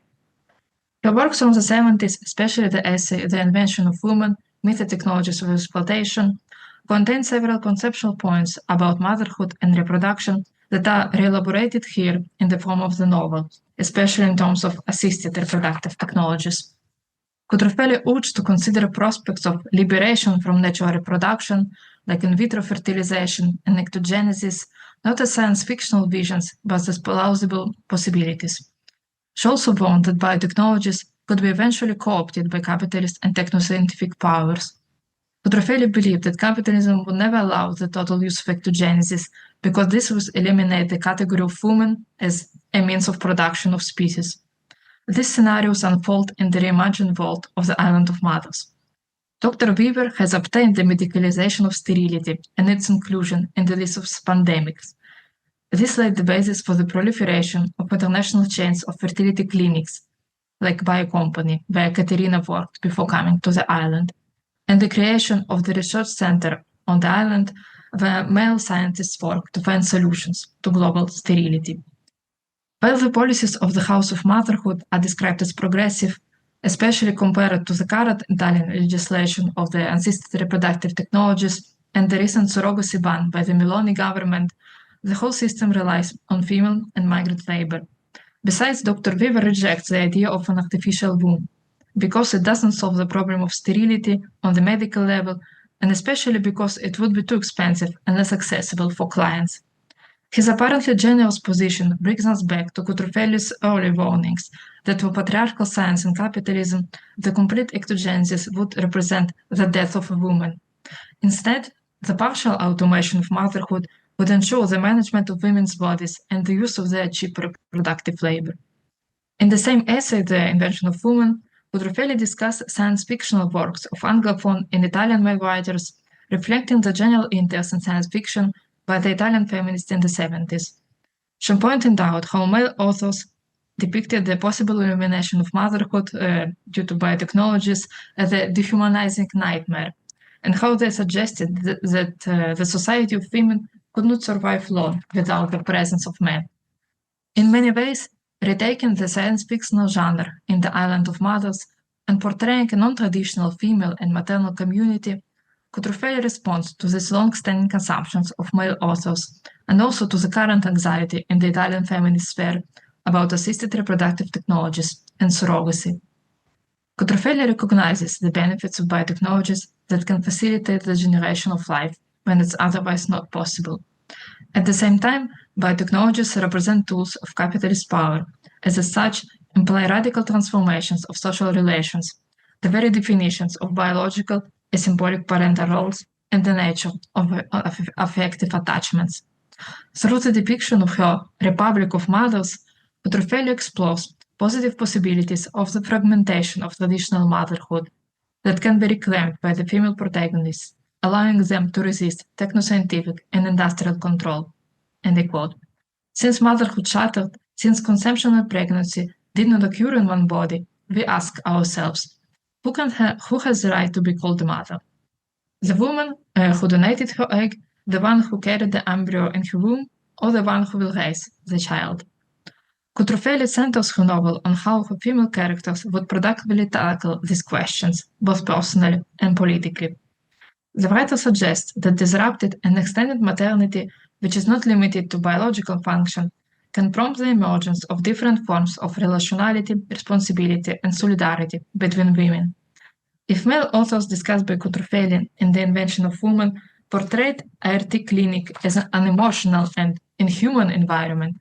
Her works from the 70s, especially the essay The Invention of Woman, Myth and Technologies of Exploitation, contain several conceptual points about motherhood and reproduction that are re-elaborated here in the form of the novel, especially in terms of assisted reproductive technologies. Cutrufelli urged to consider prospects of liberation from natural reproduction, like in vitro fertilization and ectogenesis, not as science-fictional visions, but as plausible possibilities. She also warned that biotechnologies could be eventually co-opted by capitalist and technoscientific powers. Cutrufelli believed that capitalism would never allow the total use of ectogenesis because this would eliminate the category of woman as a means of production of species. These scenarios unfold in the reimagined world of the Island of Mothers. Dr. Weaver has obtained the medicalization of sterility and its inclusion in the list of pandemics. This laid the basis for the proliferation of international chains of fertility clinics, like Biocompany, where Katerina worked before coming to the island, and the creation of the research center on the island where male scientists work to find solutions to global sterility. While the policies of the House of Motherhood are described as progressive, especially compared to the current Italian legislation of the assisted reproductive technologies and the recent surrogacy ban by the Meloni government, the whole system relies on female and migrant labor. Besides, Dr. Weaver rejects the idea of an artificial womb, because it doesn't solve the problem of sterility on the medical level, and especially because it would be too expensive and less accessible for clients. His apparently generous position brings us back to Cutrufelli's early warnings that for patriarchal science and capitalism, the complete ectogenesis would represent the death of a woman. Instead, the partial automation of motherhood would ensure the management of women's bodies and the use of their cheap reproductive labor. In the same essay, The Invention of Woman, Cutrufelli discussed science-fictional works of Anglophone and Italian male writers, reflecting the general interest in science fiction by the Italian feminists in the 70s. She pointed out how male authors depicted the possible elimination of motherhood due to biotechnologies as a dehumanizing nightmare, and how they suggested that the society of women could not survive long without the presence of men. In many ways, retaking the science-fictional genre in The Island of Mothers and portraying a non-traditional female and maternal community, Cutrufelli responds to these long-standing assumptions of male authors and also to the current anxiety in the Italian feminist sphere about assisted reproductive technologies and surrogacy. Cutrufelli recognizes the benefits of biotechnologies that can facilitate the generation of life when it's otherwise not possible. At the same time, biotechnologies represent tools of capitalist power, as such imply radical transformations of social relations, the very definitions of biological and symbolic parental roles, and the nature of affective attachments. Through the depiction of her Republic of Mothers, Cutrufelli explores positive possibilities of the fragmentation of traditional motherhood that can be reclaimed by the female protagonists, allowing them to resist technoscientific and industrial control. And I quote, "Since motherhood shattered, since conception and pregnancy did not occur in one body, we ask ourselves, who has the right to be called a mother? The woman who donated her egg, the one who carried the embryo in her womb, or the one who will raise the child?" Cutrufelli centers her novel on how her female characters would productively tackle these questions, both personally and politically. The writer suggests that disrupted and extended maternity, which is not limited to biological function, can prompt the emergence of different forms of relationality, responsibility, and solidarity between women. If male authors discussed by Cutrufelli in The Invention of Woman portrayed IRT clinic as an unemotional and inhuman environment,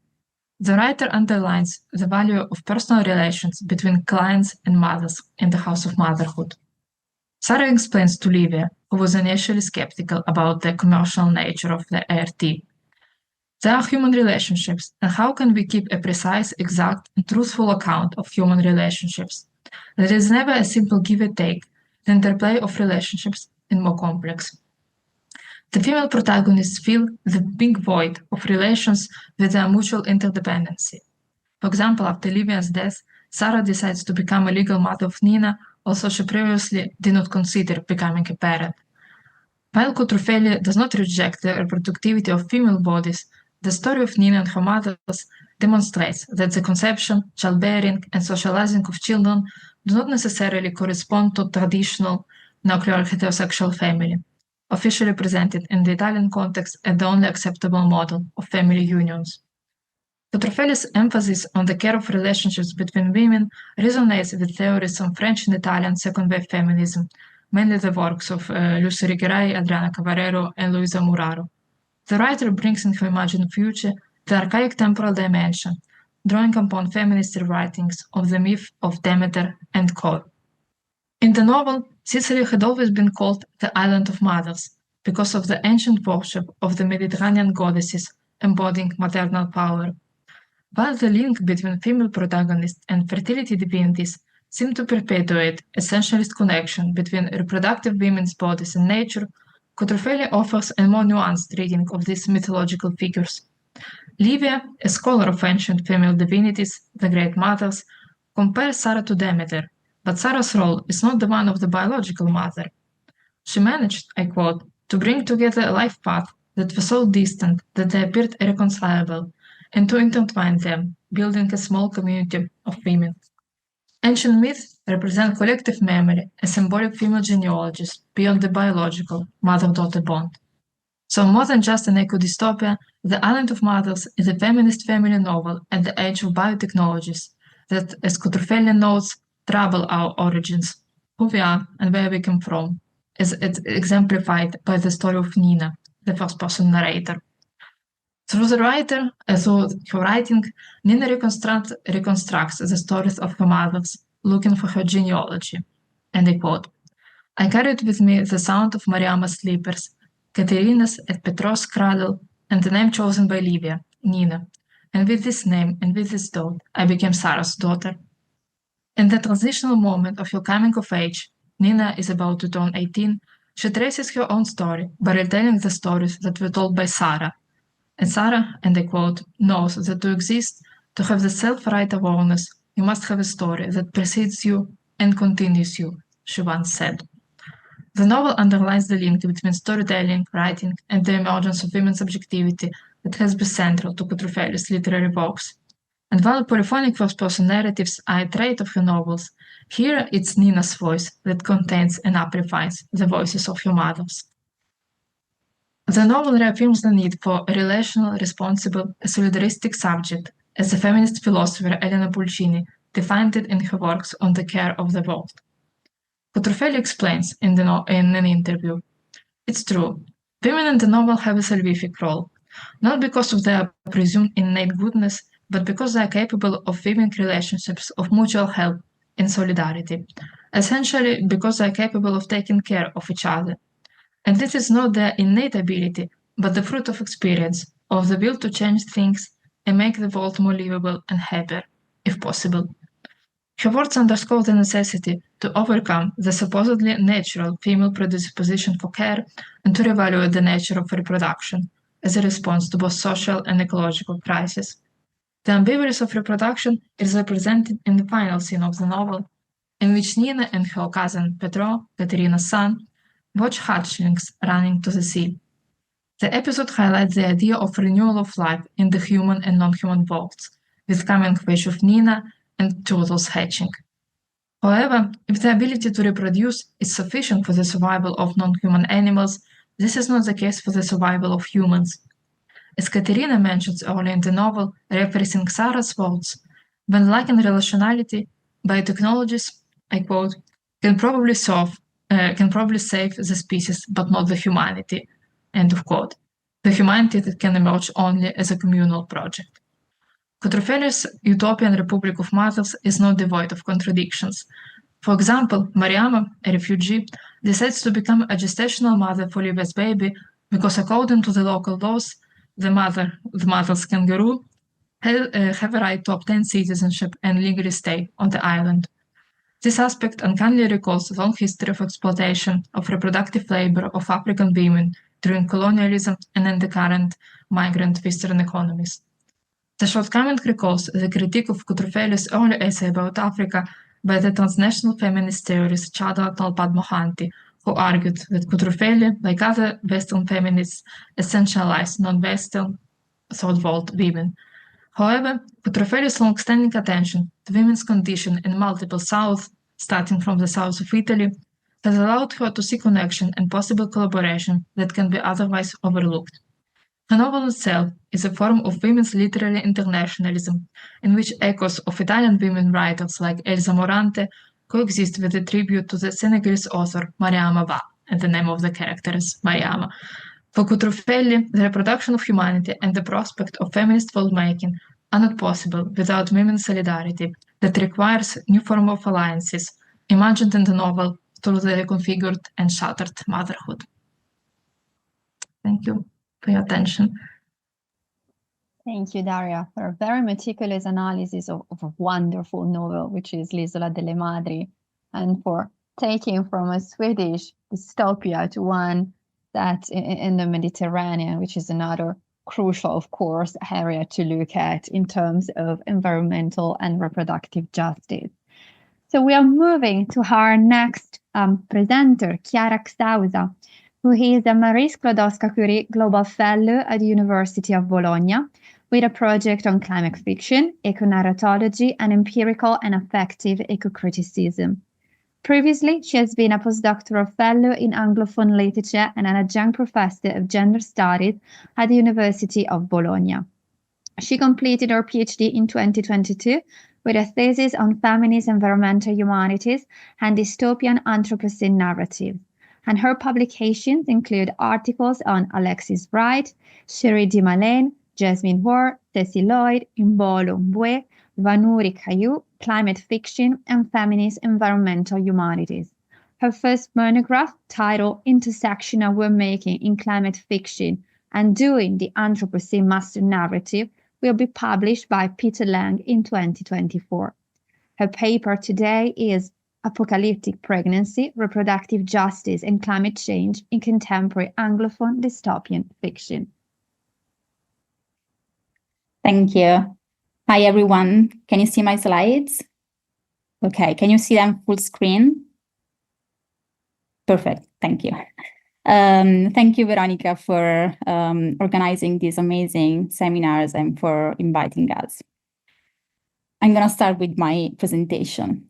the writer underlines the value of personal relations between clients and mothers in the House of Motherhood. Sarah explains to Livia, who was initially skeptical about the commercial nature of the IRT. There are human relationships, and how can we keep a precise, exact, and truthful account of human relationships? There is never a simple give and take. The interplay of relationships is more complex. The female protagonists feel the big void of relations with their mutual interdependency. For example, after Livia's death, Sarah decides to become a legal mother of Nina, although she previously did not consider becoming a parent. While Cutrufelli does not reject the reproductivity of female bodies, the story of Nina and her mothers demonstrates that the conception, childbearing, and socializing of children do not necessarily correspond to traditional nuclear heterosexual family, officially presented in the Italian context as the only acceptable model of family unions. Cutrufelli's emphasis on the care of relationships between women resonates with theories on French and Italian second-wave feminism, mainly the works of Lucy Rigaray, Adriana Cavarero, and Luisa Muraro. The writer brings in her imagined future the archaic temporal dimension, drawing upon feminist writings of the myth of Demeter and Kore. In the novel, Sicily had always been called the Island of Mothers because of the ancient worship of the Mediterranean goddesses embodying maternal power. While the link between female protagonists and fertility divinities seemed to perpetuate a essentialist connection between reproductive women's bodies and nature, Cutrufelli offers a more nuanced reading of these mythological figures. Livia, a scholar of ancient female divinities, the Great Mothers, compares Sarah to Demeter, but Sarah's role is not the one of the biological mother. She managed, I quote, to bring together a life path that was so distant that they appeared irreconcilable, and to intertwine them, building a small community of women. Ancient myths represent collective memory as symbolic female genealogies beyond the biological mother-daughter bond. So more than just an eco-dystopia, The Island of Mothers is a feminist family novel at the age of biotechnologies that, as Cutrufelli notes, trouble our origins, who we are and where we come from, as it's exemplified by the story of Nina, the first-person narrator. Through her writing, Nina reconstructs the stories of her mothers, looking for her genealogy. And I quote, "I carried with me the sound of Mariama's slippers, Katerina's at Petro's cradle, and the name chosen by Livia, Nina. And with this name and with this thought, I became Sarah's daughter." In the transitional moment of her coming of age, Nina is about to turn 18, she traces her own story by retelling the stories that were told by Sarah. And Sarah, and I quote, "knows that to exist, to have the self-right awareness, you must have a story that precedes you and continues you," she once said. The novel underlines the link between storytelling, writing, and the emergence of women's subjectivity that has been central to Cutrufelli's literary works. And while polyphonic first-person narratives are a trait of her novels, here it's Nina's voice that contains and amplifies the voices of her mothers. The novel reaffirms the need for a relational, responsible, solidaristic subject, as the feminist philosopher Elena Pulcini defined it in her works on the care of the world. Cutrufelli explains in an interview, "It's true, women in the novel have a salvific role, not because of their presumed innate goodness, but because they are capable of weaving relationships of mutual help and solidarity, essentially because they are capable of taking care of each other. And this is not their innate ability, but the fruit of experience, of the will to change things and make the world more livable and happier, if possible." Her words underscore the necessity to overcome the supposedly natural female predisposition for care and to reevaluate the nature of reproduction as a response to both social and ecological crises. The ambivalence of reproduction is represented in the final scene of the novel, in which Nina and her cousin Petro, Katerina's son, watch hatchlings running to the sea. The episode highlights the idea of renewal of life in the human and non-human worlds, with coming of age of Nina and turtles hatching. However, if the ability to reproduce is sufficient for the survival of non-human animals, this is not the case for the survival of humans. As Katerina mentions earlier in the novel, referencing Sarah's words, "when lacking relationality, biotechnologies," I quote, can probably save the species, but not the humanity," end of quote. The humanity that can emerge only as a communal project. Cutrufelli's utopian Republic of Mothers is not devoid of contradictions. For example, Mariama, a refugee, decides to become a gestational mother for Livia's baby because, according to the local laws, the mother's kangaroo have a right to obtain citizenship and legally stay on the island. This aspect uncannily recalls the long history of exploitation of reproductive labor of African women during colonialism and in the current migrant Western economies. The shortcoming recalls the critique of Cutrufelli's early essay about Africa by the transnational feminist theorist Chiara Talpad-Mohanty, who argued that Cutrufelli, like other Western feminists, essentialized non-Western third world women. However, Cutrufelli's long-standing attention to women's condition in multiple Souths, starting from the south of Italy, has allowed her to see connection and possible collaboration that can be otherwise overlooked. The novel itself is a form of women's literary internationalism, in which echoes of Italian women writers like Elsa Morante coexist with a tribute to the Senegalese author Mariama Ba, and the name of the character is Mariama. For Cutrufelli, the reproduction of humanity and the prospect of feminist world-making are not possible without women's solidarity that requires new form of alliances, imagined in the novel through the reconfigured and shattered motherhood. Thank you for your attention. Thank you, Daria, for a very meticulous analysis of a wonderful novel, which is L'Isola delle Madri, and for taking from a Swedish dystopia to one that's in the Mediterranean, which is another crucial, of course, area to look at in terms of environmental and reproductive justice. So we are moving to our next presenter, Chiara Xausa, who is a Marie Sklodowska-Curie Global Fellow at the University of Bologna, with a project on climate fiction, eco-narratology, and empirical and affective eco-criticism. Previously, she has been a postdoctoral fellow in Anglophone literature and an adjunct professor of gender studies at the University of Bologna. She completed her PhD in 2022 with a thesis on feminist environmental humanities and dystopian Anthropocene narratives, and her publications include articles on Alexis Wright, Cherie Dimalène, Jasmine Ward, Tessie Lloyd, Imbolo Mbwe, Vanuri Kayu, Climate Fiction and Feminist Environmental Humanities. Her first monograph, titled Intersectional Worldmaking in Climate Fiction and Doing the Anthropocene Master Narrative, will be published by Peter Lang in 2024. Her paper today is Apocalyptic Pregnancy, Reproductive Justice and Climate Change in Contemporary Anglophone Dystopian Fiction. Thank you. Hi, everyone. Can you see my slides? Okay, can you see them full screen? Perfect, thank you. Thank you, Veronica, for organizing these amazing seminars and for inviting us. I'm going to start with my presentation.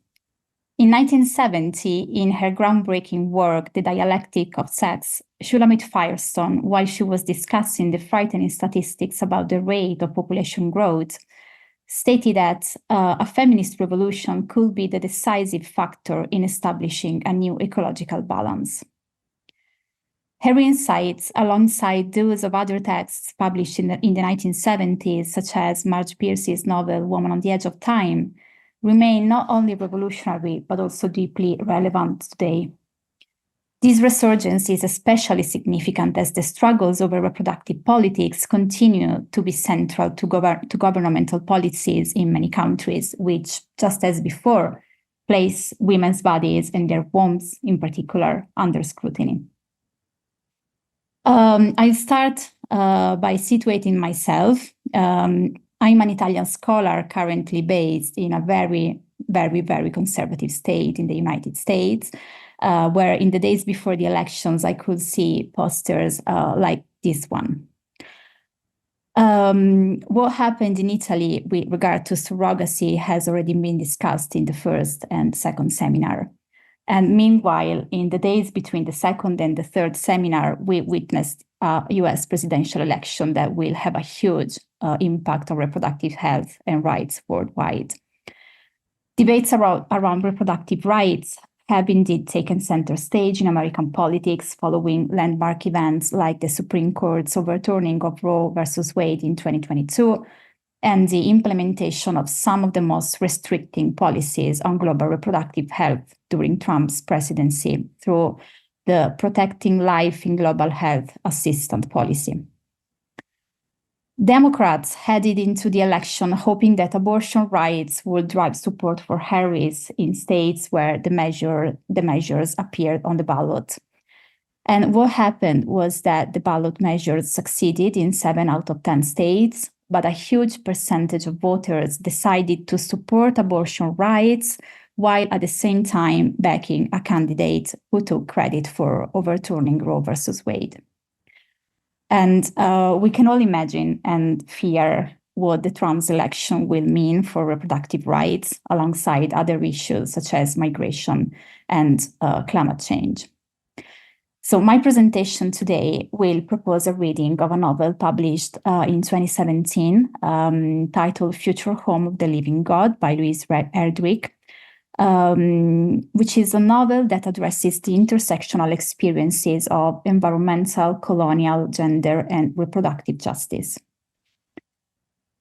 In 1970, in her groundbreaking work, The Dialectic of Sex, Shulamit Firestone, while she was discussing the frightening statistics about the rate of population growth, stated that a feminist revolution could be the decisive factor in establishing a new ecological balance. Her insights, alongside those of other texts published in the 1970s, such as Marge Pierce's novel Woman on the Edge of Time, remain not only revolutionary, but also deeply relevant today. This resurgence is especially significant as the struggles over reproductive politics continue to be central to governmental policies in many countries, which, just as before, place women's bodies and their wombs in particular under scrutiny. I'll start by situating myself. I'm an Italian scholar currently based in a very, very conservative state in the United States, where in the days before the elections, I could see posters like this one. What happened in Italy with regard to surrogacy has already been discussed in the first and second seminar. And meanwhile, in the days between the second and the third seminar, we witnessed a US presidential election that will have a huge impact on reproductive health and rights worldwide. Debates around reproductive rights have indeed taken center stage in American politics following landmark events like the Supreme Court's overturning of Roe versus Wade in 2022 and the implementation of some of the most restricting policies on global reproductive health during Trump's presidency through the Protecting Life in Global Health Assistance policy. Democrats headed into the election hoping that abortion rights would drive support for Harris in states where the measures appeared on the ballot. And what happened was that the ballot measures succeeded in 7 out of 10 states, but a huge percentage of voters decided to support abortion rights while at the same time backing a candidate who took credit for overturning Roe versus Wade. And we can all imagine and fear what the Trump's election will mean for reproductive rights alongside other issues such as migration and climate change. So my presentation today will propose a reading of a novel published in 2017 titled Future Home of the Living God by Louise Erdrich, which is a novel that addresses the intersectional experiences of environmental, colonial, gender, and reproductive justice.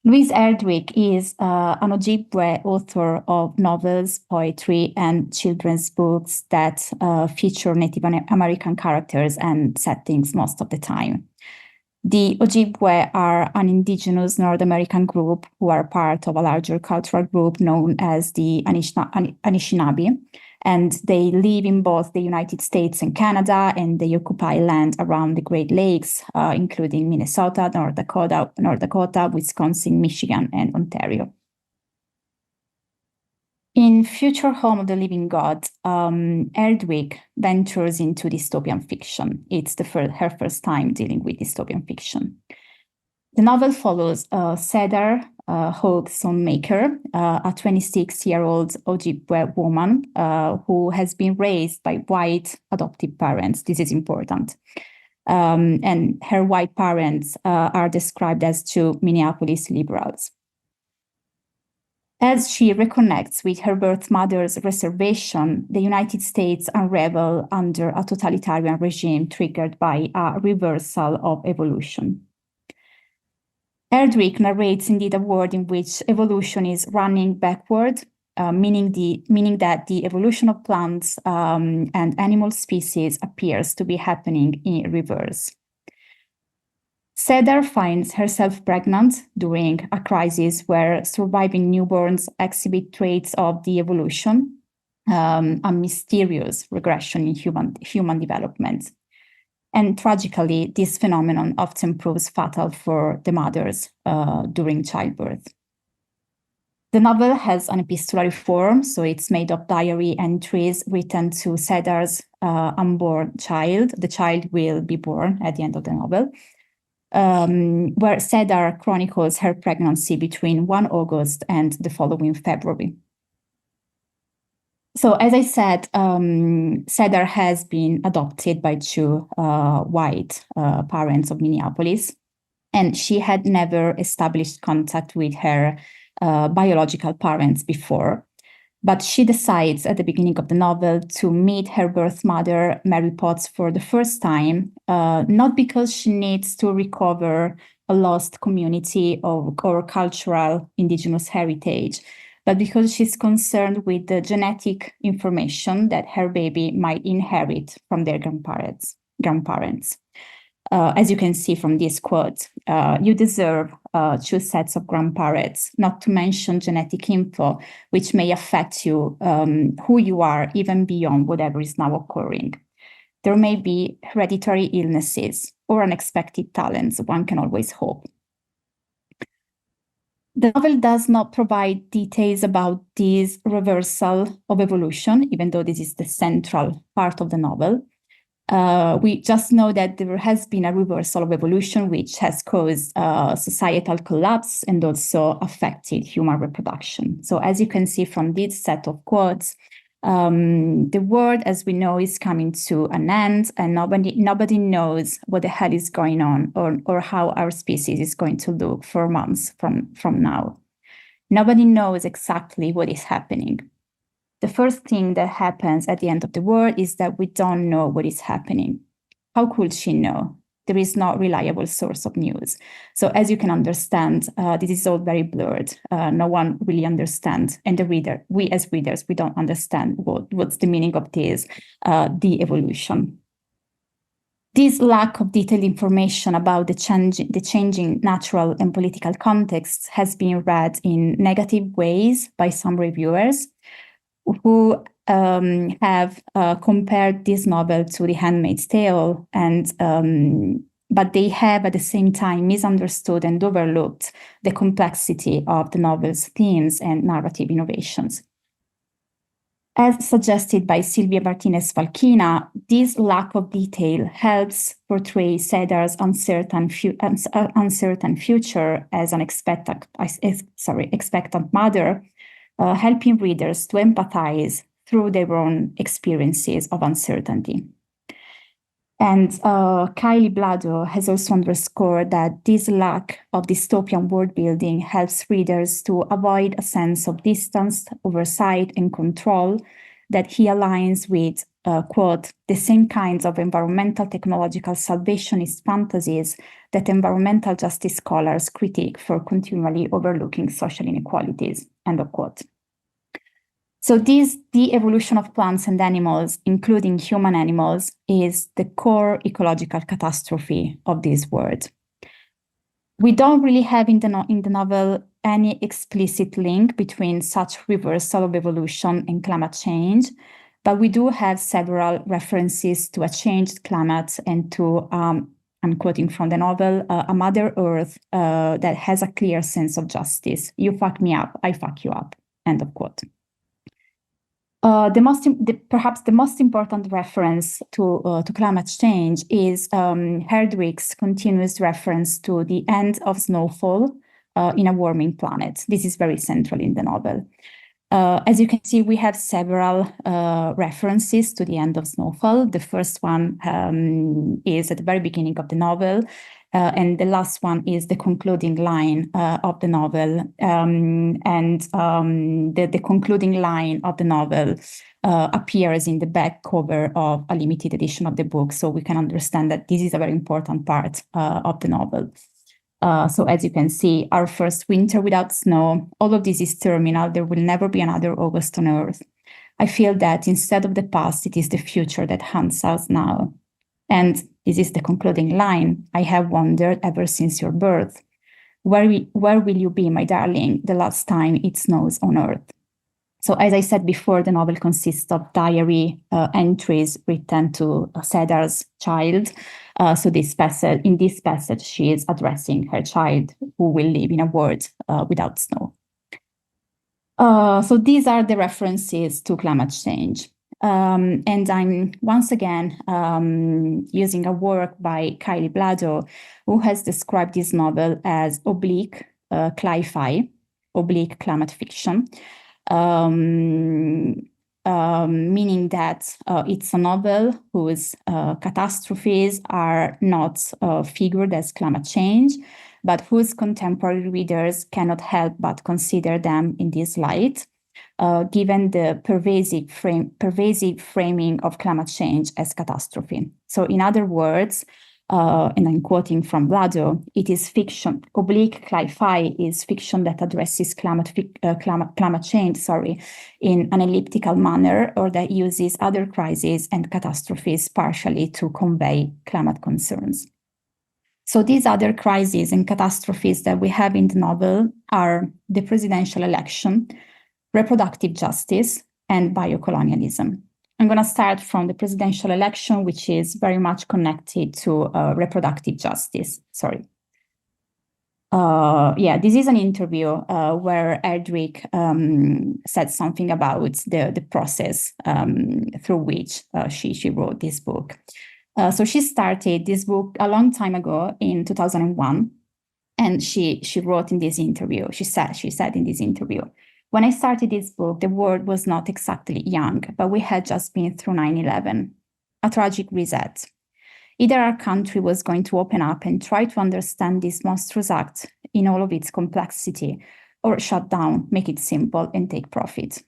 Louise Erdrich is an Ojibwe author of novels, poetry, and children's books that feature Native American characters and settings most of the time. The Ojibwe are an indigenous North American group who are part of a larger cultural group known as the Anishinaabe, and they live in both the United States and Canada, and they occupy land around the Great Lakes, including Minnesota, North Dakota, Wisconsin, Michigan, and Ontario. In Future Home of the Living God, Erdrich ventures into dystopian fiction. It's her first time dealing with dystopian fiction. The novel follows Cedar Hogue Sonmaker, a 26-year-old Ojibwe woman who has been raised by white adoptive parents. This is important. And her white parents are described as two Minneapolis liberals. As she reconnects with her birth mother's reservation, the United States unravel under a totalitarian regime triggered by a reversal of evolution. Erdrich narrates indeed a world in which evolution is running backward, meaning that the evolution of plants and animal species appears to be happening in reverse. Cedar finds herself pregnant during a crisis where surviving newborns exhibit traits of the evolution, a mysterious regression in human development. And tragically, this phenomenon often proves fatal for the mothers during childbirth. The novel has an epistolary form, so it's made of diary entries written to Cedar's unborn child. The child will be born at the end of the novel, where Cedar chronicles her pregnancy between 1 August and the following February. So, as I said, Cedar has been adopted by 2 white parents of Minneapolis, and she had never established contact with her biological parents before. But she decides at the beginning of the novel to meet her birth mother, Mary Potts, for the first time, not because she needs to recover a lost community or cultural indigenous heritage, but because she's concerned with the genetic information that her baby might inherit from their grandparents. As you can see from this quote, you deserve 2 sets of grandparents, not to mention genetic info, which may affect you, who you are, even beyond whatever is now occurring. There may be hereditary illnesses or unexpected talents, one can always hope. The novel does not provide details about this reversal of evolution, even though this is the central part of the novel. We just know that there has been a reversal of evolution, which has caused societal collapse and also affected human reproduction. So as you can see from this set of quotes, the world, as we know, is coming to an end, and nobody knows what the hell is going on or how our species is going to look for months from now. Nobody knows exactly what is happening. The first thing that happens at the end of the world is that we don't know what is happening. How could she know? There is no reliable source of news. So as you can understand, this is all very blurred. No one really understands. And we as readers, we don't understand what's the meaning of this, the evolution. This lack of detailed information about the changing natural and political contexts has been read in negative ways by some reviewers, who have compared this novel to The Handmaid's Tale, but they have at the same time misunderstood and overlooked the complexity of the novel's themes and narrative innovations. As suggested by Silvia Martinez-Falkina, this lack of detail helps portray Cedar's uncertain future as an expectant mother, helping readers to empathize through their own experiences of uncertainty. And Kylie Blado has also underscored that this lack of dystopian world building helps readers to avoid a sense of distance, oversight, and control that he aligns with, quote, the same kinds of environmental technological salvationist fantasies that environmental justice scholars critique for continually overlooking social inequalities, end of quote. So the evolution of plants and animals, including human animals, is the core ecological catastrophe of this world. We don't really have in the novel any explicit link between such reversal of evolution and climate change, but we do have several references to a changed climate and to, I'm quoting from the novel, a Mother Earth that has a clear sense of justice. You fuck me up, I fuck you up, end of quote. Perhaps the most important reference to climate change is Erdrich's continuous reference to the end of snowfall in a warming planet. This is very central in the novel. As you can see, we have several references to the end of snowfall. The first one is at the very beginning of the novel, and the last one is the concluding line of the novel. The concluding line of the novel appears in the back cover of a limited edition of the book, so we can understand that this is a very important part of the novel. So as you can see, our first winter without snow, all of this is terminal. There will never be another August on Earth. I feel that instead of the past, it is the future that haunts us now. And this is the concluding line. I have wondered ever since your birth, where will you be, my darling, the last time it snows on Earth? So as I said before, the novel consists of diary entries written to Sedar's child. So in this passage, she is addressing her child who will live in a world without snow. So these are the references to climate change. And I'm once again using a work by Kylie Blado, who has described this novel as oblique cli-fi, oblique climate fiction, meaning that it's a novel whose catastrophes are not figured as climate change, but whose contemporary readers cannot help but consider them in this light, given the pervasive framing of climate change as catastrophe. So in other words, and I'm quoting from Blado, it is fiction, oblique cli-fi is fiction that addresses climate change, in an elliptical manner, or that uses other crises and catastrophes partially to convey climate concerns. So these other crises and catastrophes that we have in the novel are the presidential election, reproductive justice, and biocolonialism. I'm going to start from the presidential election, which is very much connected to reproductive justice. This is an interview where Erdrich said something about the process through which she wrote this book. So she started this book a long time ago in 2001, and she wrote in this interview, she said in this interview, when I started this book, the world was not exactly young, but we had just been through 9/11, a tragic reset. Either our country was going to open up and try to understand this monstrous act in all of its complexity, or shut down, make it simple, and take profit.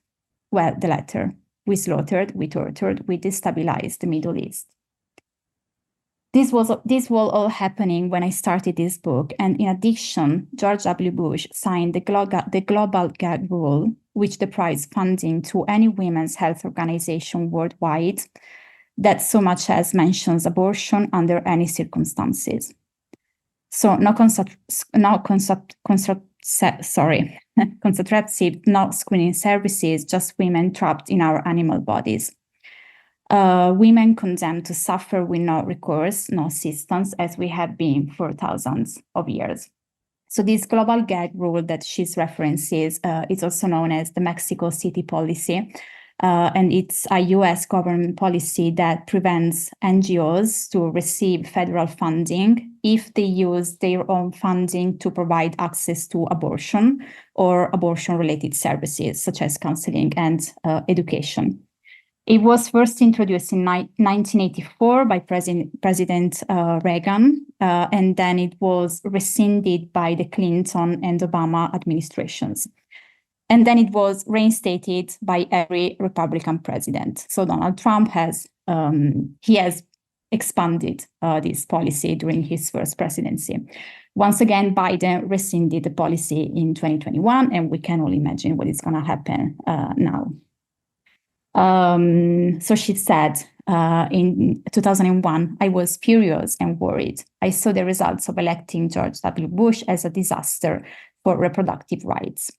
Well, the latter. We slaughtered, we tortured, we destabilized the Middle East. This was all happening when I started this book, and in addition, George W. Bush signed the Global Gag Rule, which deprives funding to any women's health organization worldwide that so much as mentions abortion under any circumstances. So no contraceptive, no screening services, just women trapped in our animal bodies. Women condemned to suffer with no recourse, no assistance, as we have been for thousands of years. So this global gag rule that she's references is also known as the Mexico City policy, and it's a US government policy that prevents NGOs to receive federal funding if they use their own funding to provide access to abortion or abortion-related services, such as counseling and education. It was first introduced in 1984 by President Reagan, and then it was rescinded by the Clinton and Obama administrations. And then it was reinstated by every Republican president. So Donald Trump has expanded this policy during his first presidency. Once again, Biden rescinded the policy in 2021, and we can all imagine what is going to happen now. So she said, in 2001, I was furious and worried. I saw the results of electing George W. Bush as a disaster for reproductive rights.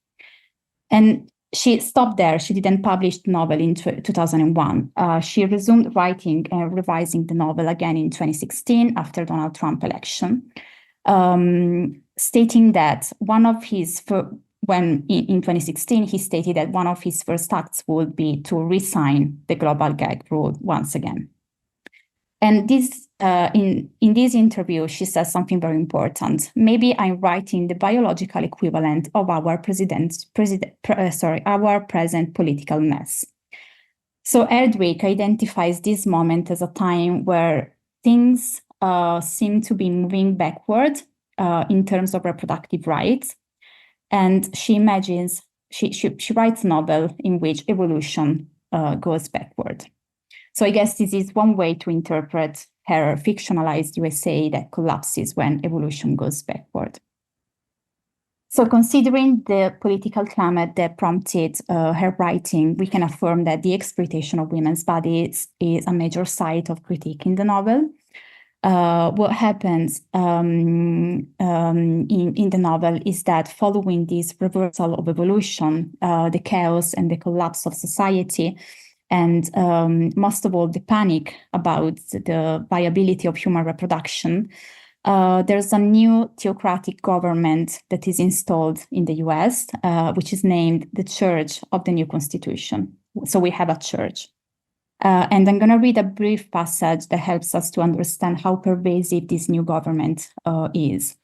And she stopped there. She didn't publish the novel in 2001. She resumed writing and revising the novel again in 2016 after Donald Trump election, stating that in 2016, he stated that one of his first acts would be to re-sign the global gag rule once again. And this, in this interview, she says something very important. Maybe I'm writing the biological equivalent of our present political mess. So Erdrich identifies this moment as a time where things seem to be moving backward in terms of reproductive rights. And she imagines, she writes a novel in which evolution goes backward. So I guess this is one way to interpret her fictionalized USA that collapses when evolution goes backward. So considering the political climate that prompted her writing, we can affirm that the exploitation of women's bodies is a major site of critique in the novel. What happens in the novel is that following this reversal of evolution, the chaos and the collapse of society, and most of all, the panic about the viability of human reproduction, there's a new theocratic government that is installed in the US, which is named the Church of the New Constitution. So we have a church. And I'm going to read a brief passage that helps us to understand how pervasive this new government is.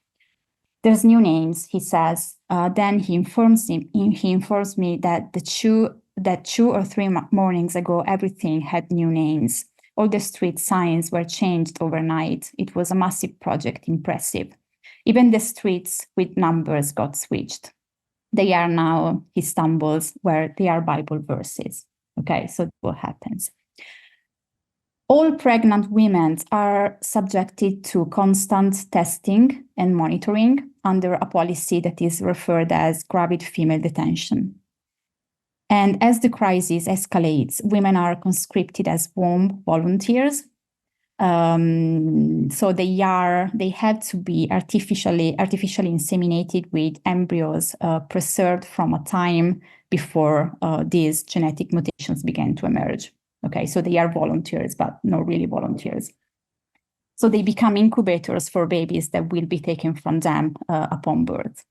There's new names, he says. Then he informs me that two or three mornings ago, everything had new names. All the street signs were changed overnight. It was a massive project, impressive. Even the streets with numbers got switched. They are now, he stumbles, where they are Bible verses. Okay, so what happens? All pregnant women are subjected to constant testing and monitoring under a policy that is referred as gravid female detention. And as the crisis escalates, women are conscripted as womb volunteers. So they have to be artificially inseminated with embryos preserved from a time before these genetic mutations began to emerge. Okay, so they are volunteers, but not really volunteers. So they become incubators for babies that will be taken from them upon birth.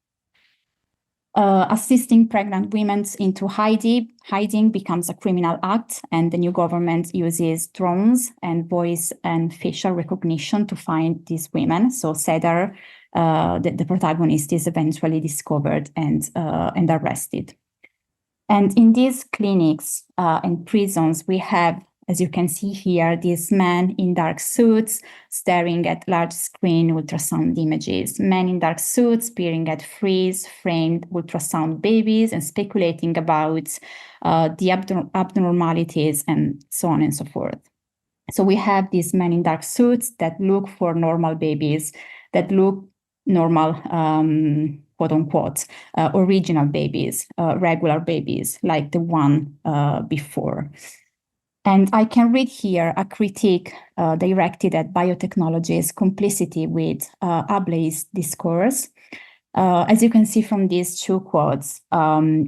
Assisting pregnant women into hiding becomes a criminal act, and the new government uses drones and voice and facial recognition to find these women. So Cedar, the protagonist, is eventually discovered and arrested. And in these clinics and prisons, we have, as you can see here, these men in dark suits staring at large screen ultrasound images, men in dark suits peering at freeze-framed ultrasound babies and speculating about the abnormalities and so on and so forth. So we have these men in dark suits that look for normal babies, that look normal, quote unquote, original babies, regular babies, like the one before. And I can read here a critique directed at biotechnology's complicity with ableist discourse. As you can see from these two quotes,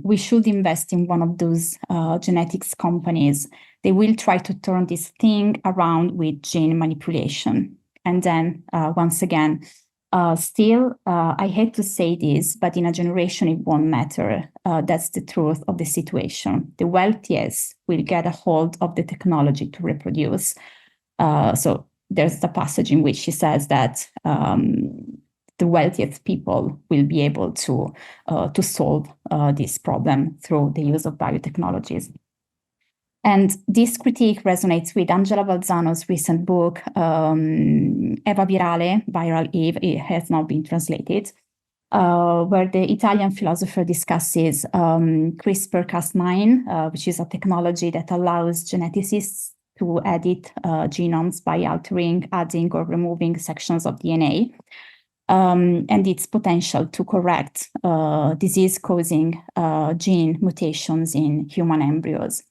we should invest in one of those genetics companies. They will try to turn this thing around with gene manipulation. And then, once again, still, I hate to say this, but in a generation, it won't matter. That's the truth of the situation. The wealthiest will get a hold of the technology to reproduce. So there's the passage in which she says that the wealthiest people will be able to solve this problem through the use of biotechnologies. And this critique resonates with Angela Balzano's recent book, Eva Virale, Viral Eve. It has now been translated, where the Italian philosopher discusses CRISPR-Cas9, which is a technology that allows geneticists to edit genomes by altering, adding, or removing sections of DNA, and its potential to correct disease-causing gene mutations in human embryos.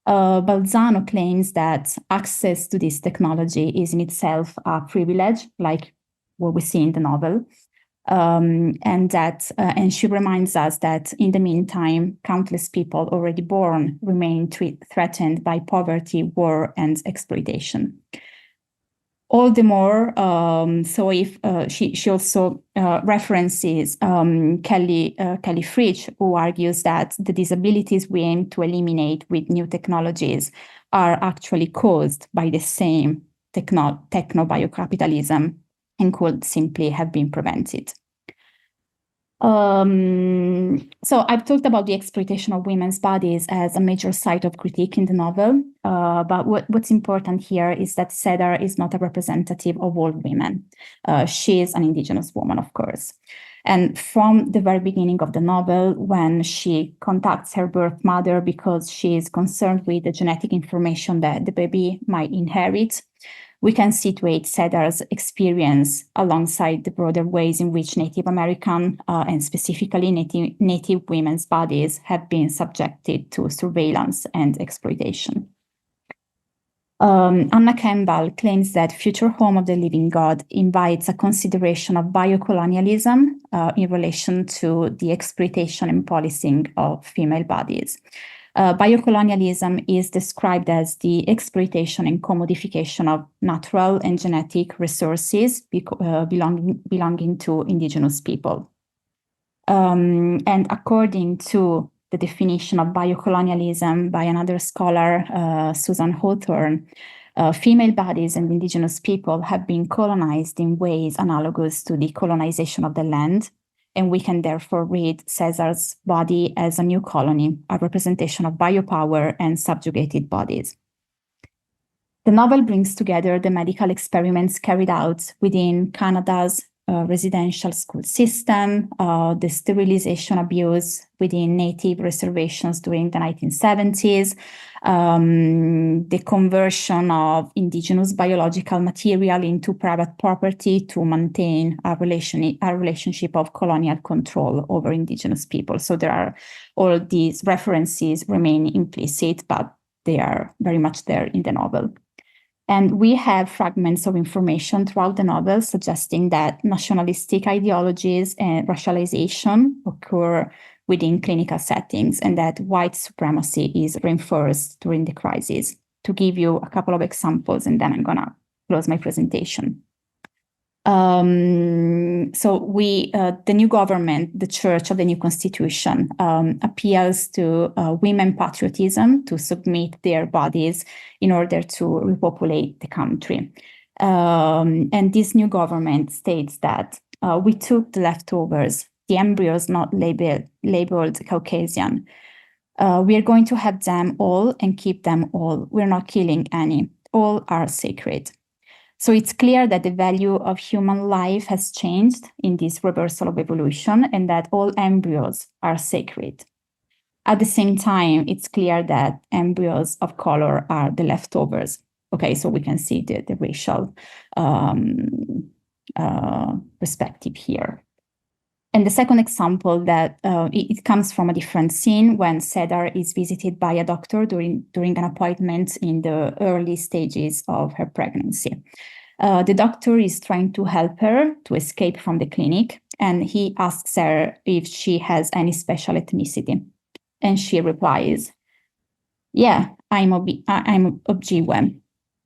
Balzano claims that access to this technology is in itself a privilege, like what we see in the novel, and she reminds us that in the meantime, countless people already born remain threatened by poverty, war, and exploitation. All the more, so if she also references Kelly Fritsch, who argues that the disabilities we aim to eliminate with new technologies are actually caused by the same techno-biocapitalism and could simply have been prevented. So I've talked about the exploitation of women's bodies as a major site of critique in the novel, but what's important here is that Cedar is not a representative of all women. She is an indigenous woman, of course. And from the very beginning of the novel, when she contacts her birth mother because she is concerned with the genetic information that the baby might inherit, we can situate Ceddar's experience alongside the broader ways in which Native American and specifically Native women's bodies have been subjected to surveillance and exploitation. Anna Campbell claims that Future Home of the Living God invites a consideration of biocolonialism in relation to the exploitation and policing of female bodies. Biocolonialism is described as the exploitation and commodification of natural and genetic resources belonging to indigenous people. And according to the definition of biocolonialism by another scholar, Susan Hawthorne, female bodies and indigenous people have been colonized in ways analogous to the colonization of the land, and we can therefore read Cesar's body as a new colony, a representation of biopower and subjugated bodies. The novel brings together the medical experiments carried out within Canada's residential school system, the sterilization abuse within native reservations during the 1970s, the conversion of indigenous biological material into private property to maintain a relationship of colonial control over indigenous people. So there are all these references remain implicit, but they are very much there in the novel. And we have fragments of information throughout the novel suggesting that nationalistic ideologies and racialization occur within clinical settings and that white supremacy is reinforced during the crisis. To give you a couple of examples, and then I'm going to close my presentation. So the new government, the Church of the new Constitution, appeals to women patriotism to submit their bodies in order to repopulate the country. And this new government states that we took the leftovers, the embryos not labeled Caucasian. We are going to have them all and keep them all. We're not killing any. All are sacred. So it's clear that the value of human life has changed in this reversal of evolution and that all embryos are sacred. At the same time, it's clear that embryos of color are the leftovers. Okay, so we can see the racial perspective here. And the second example that it comes from a different scene when Cedar is visited by a doctor during an appointment in the early stages of her pregnancy. The doctor is trying to help her to escape from the clinic, and he asks her if she has any special ethnicity. And she replies, "Yeah, I'm Ojibwe."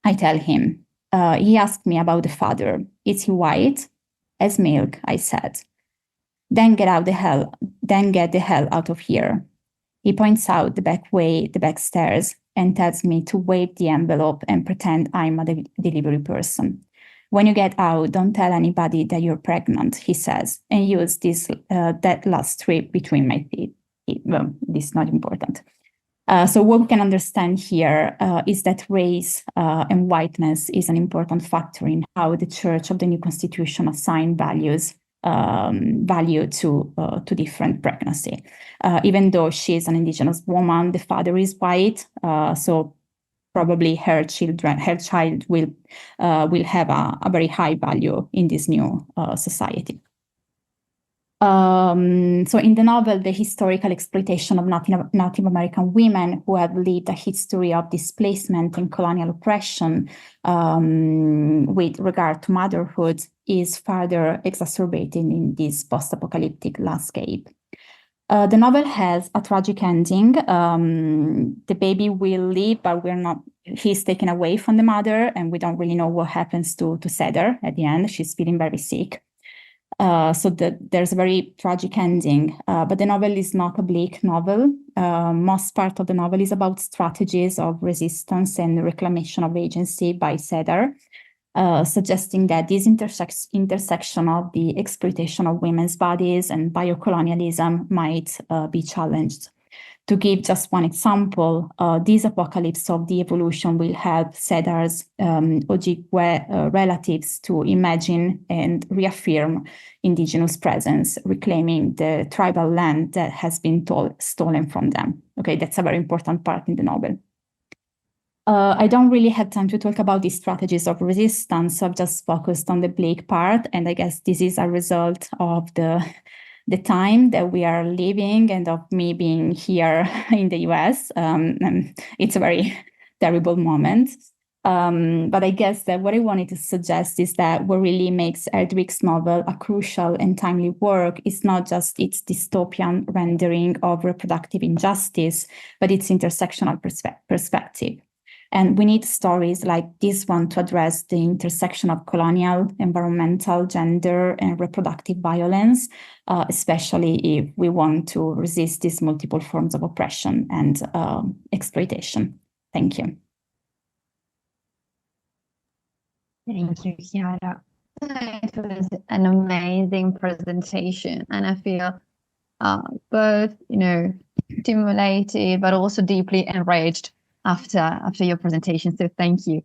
I tell him. He asked me about the father. "Is he white?" "As milk," I said. Then get the hell out of here." He points out the back stairs, and tells me to wave the envelope and pretend I'm a delivery person. "When you get out, don't tell anybody that you're pregnant," he says, and use that last strip between my teeth. Well, this is not important. So what we can understand here is that race and whiteness is an important factor in how the Church of the New Constitution assign value to different pregnancy. Even though she is an indigenous woman, the father is white, so probably her child will have a very high value in this new society. So in the novel, the historical exploitation of Native American women who have lived a history of displacement and colonial oppression with regard to motherhood is further exacerbated in this post-apocalyptic landscape. The novel has a tragic ending. The baby will live, but he's taken away from the mother, and we don't really know what happens to Cedar at the end. She's feeling very sick. So there's a very tragic ending, but the novel is not a bleak novel. Most part of the novel is about strategies of resistance and reclamation of agency by Cedar, suggesting that this intersection of the exploitation of women's bodies and biocolonialism might be challenged. To give just one example, this apocalypse of the evolution will help Cedar's Ojibwe relatives to imagine and reaffirm indigenous presence, reclaiming the tribal land that has been stolen from them. Okay, that's a very important part in the novel. I don't really have time to talk about these strategies of resistance, so I've just focused on the bleak part, and I guess this is a result of the time that we are living and of me being here in the US. And it's a very terrible moment. But I guess that what I wanted to suggest is that what really makes Erdrik's novel a crucial and timely work is not just its dystopian rendering of reproductive injustice, but its intersectional perspective. And we need stories like this one to address the intersection of colonial, environmental, gender, and reproductive violence, especially if we want to resist these multiple forms of oppression and exploitation. Thank you. Thank you, Chiara. It was an amazing presentation, and I feel both, stimulated but also deeply enraged after your presentation. So thank you.